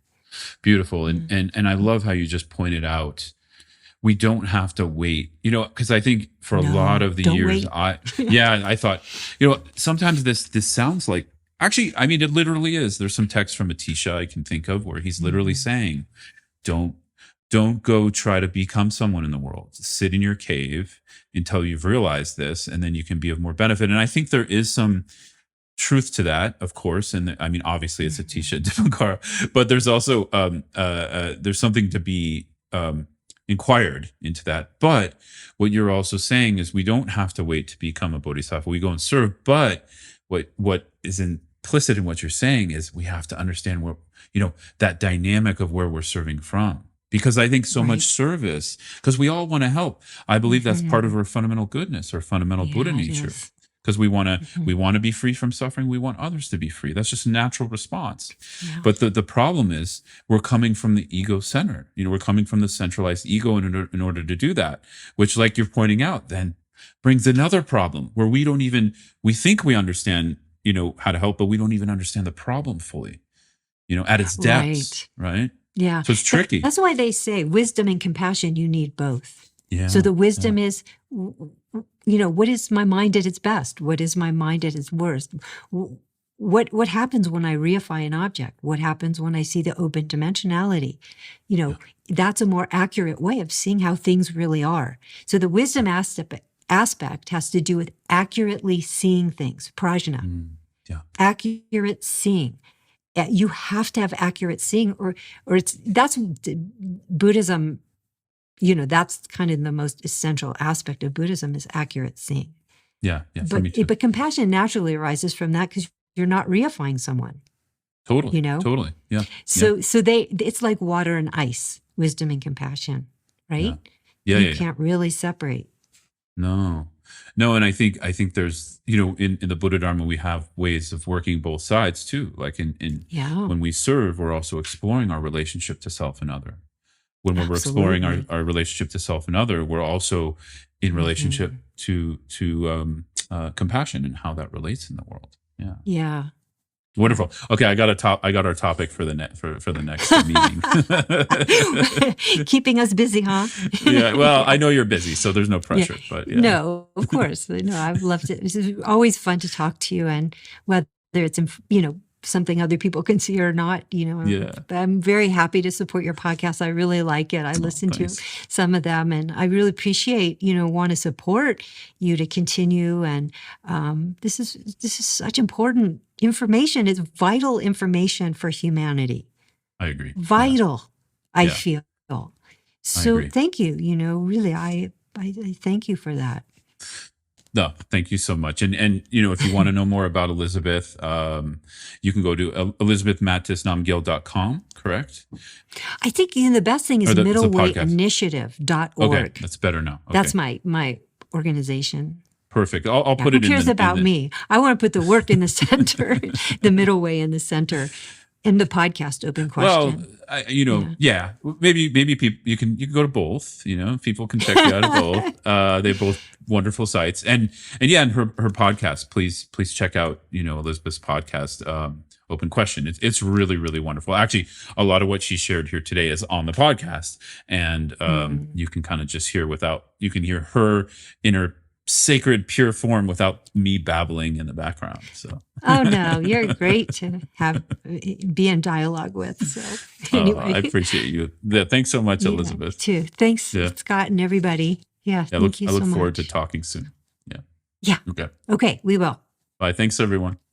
Beautiful. And I love how you just pointed out, we don't have to wait, because I think for a lot of the years, I thought, sometimes this sounds like, actually, I mean, it literally is. There's some text from Atisha I can think of where he's literally saying, don't go try to become someone in the world. Sit in your cave until you've realized this, and then you can be of more benefit. And I think there is some truth to that, of course. And I mean, obviously it's a Tisha Dipakara, but there's also, there's something to be, inquired into that. But what you're also saying is we don't have to wait to become a bodhisattva. We go and serve. But what is implicit in what you're saying is we have to understand where, that dynamic of where we're serving from. Because I think so much service, because we all want to help. I believe that's part of our fundamental goodness, our fundamental Buddha nature. Because we want to be free from suffering. We want others to be free. That's just a natural response. Yeah. But the problem is we're coming from the ego center. We're coming from the centralized ego in order to do that, which, like you're pointing out, then brings another problem where we think we understand, how to help, but we don't even understand the problem fully, at its depths, right? Yeah. So it's tricky. That's why they say wisdom and compassion, you need both. Yeah. So the wisdom is, what is my mind at its best? What is my mind at its worst? What happens when I reify an object? What happens when I see the open dimensionality? That's a more accurate way of seeing how things really are. So the wisdom aspect has to do with accurately seeing things, prajna. Accurate seeing. You have to have accurate seeing, or that's Buddhism. That's kind of the most essential aspect of Buddhism is accurate seeing. Yeah. But compassion naturally arises from that because you're not reifying someone. Totally. Totally. Yeah. So it's like water and ice, wisdom and compassion, right? Yeah. You can't really separate. No, and I think there's in the Buddha Dharma we have ways of working both sides too. Like when we serve, we're also exploring our relationship to self and other. When we're exploring our relationship to self and other, we're also in relationship to compassion and how that relates in the world. Yeah. Yeah. Wonderful. Okay, I got our topic for the next meeting. Keeping us busy, huh? Yeah. Well, I know you're busy, so there's no pressure. Yeah. But yeah. No, of course. No, I've loved it. It's always fun to talk to you, and whether it's something other people can see or not, I'm very happy to support your podcast. I really like it. I listen to some of them, and I really appreciate, want to support you to continue. And this is such important information. It's vital information for humanity. I agree. Vital, I feel. So thank you. Really, I thank you for that. No, thank you so much. And if you want to know more about Elizabeth, you can go to elizabethmattisnamgyal.com, correct? I think the best thing is middlewayinitiative.org. Okay, that's better now. Okay. That's my organization. Perfect. I'll put it in. Who cares about me? I want to put the work in the center, the middle way in the center. In the podcast, open question. Well, maybe people you can go to both. People can check you out at both. They're both wonderful sites, and her podcast. Please check out Elizabeth's podcast, Open Question. It's really, really wonderful. Actually, a lot of what she shared here today is on the podcast, and you can kind of just hear you can hear her in her sacred pure form without me babbling in the background. So oh no, you're great to be in dialogue with. So anyway, I appreciate you. Yeah, thanks so much, Elizabeth. Too. Thanks, Scott, and everybody. Yeah, I look forward to talking soon. Yeah. Okay, we will. Bye. Thanks, everyone.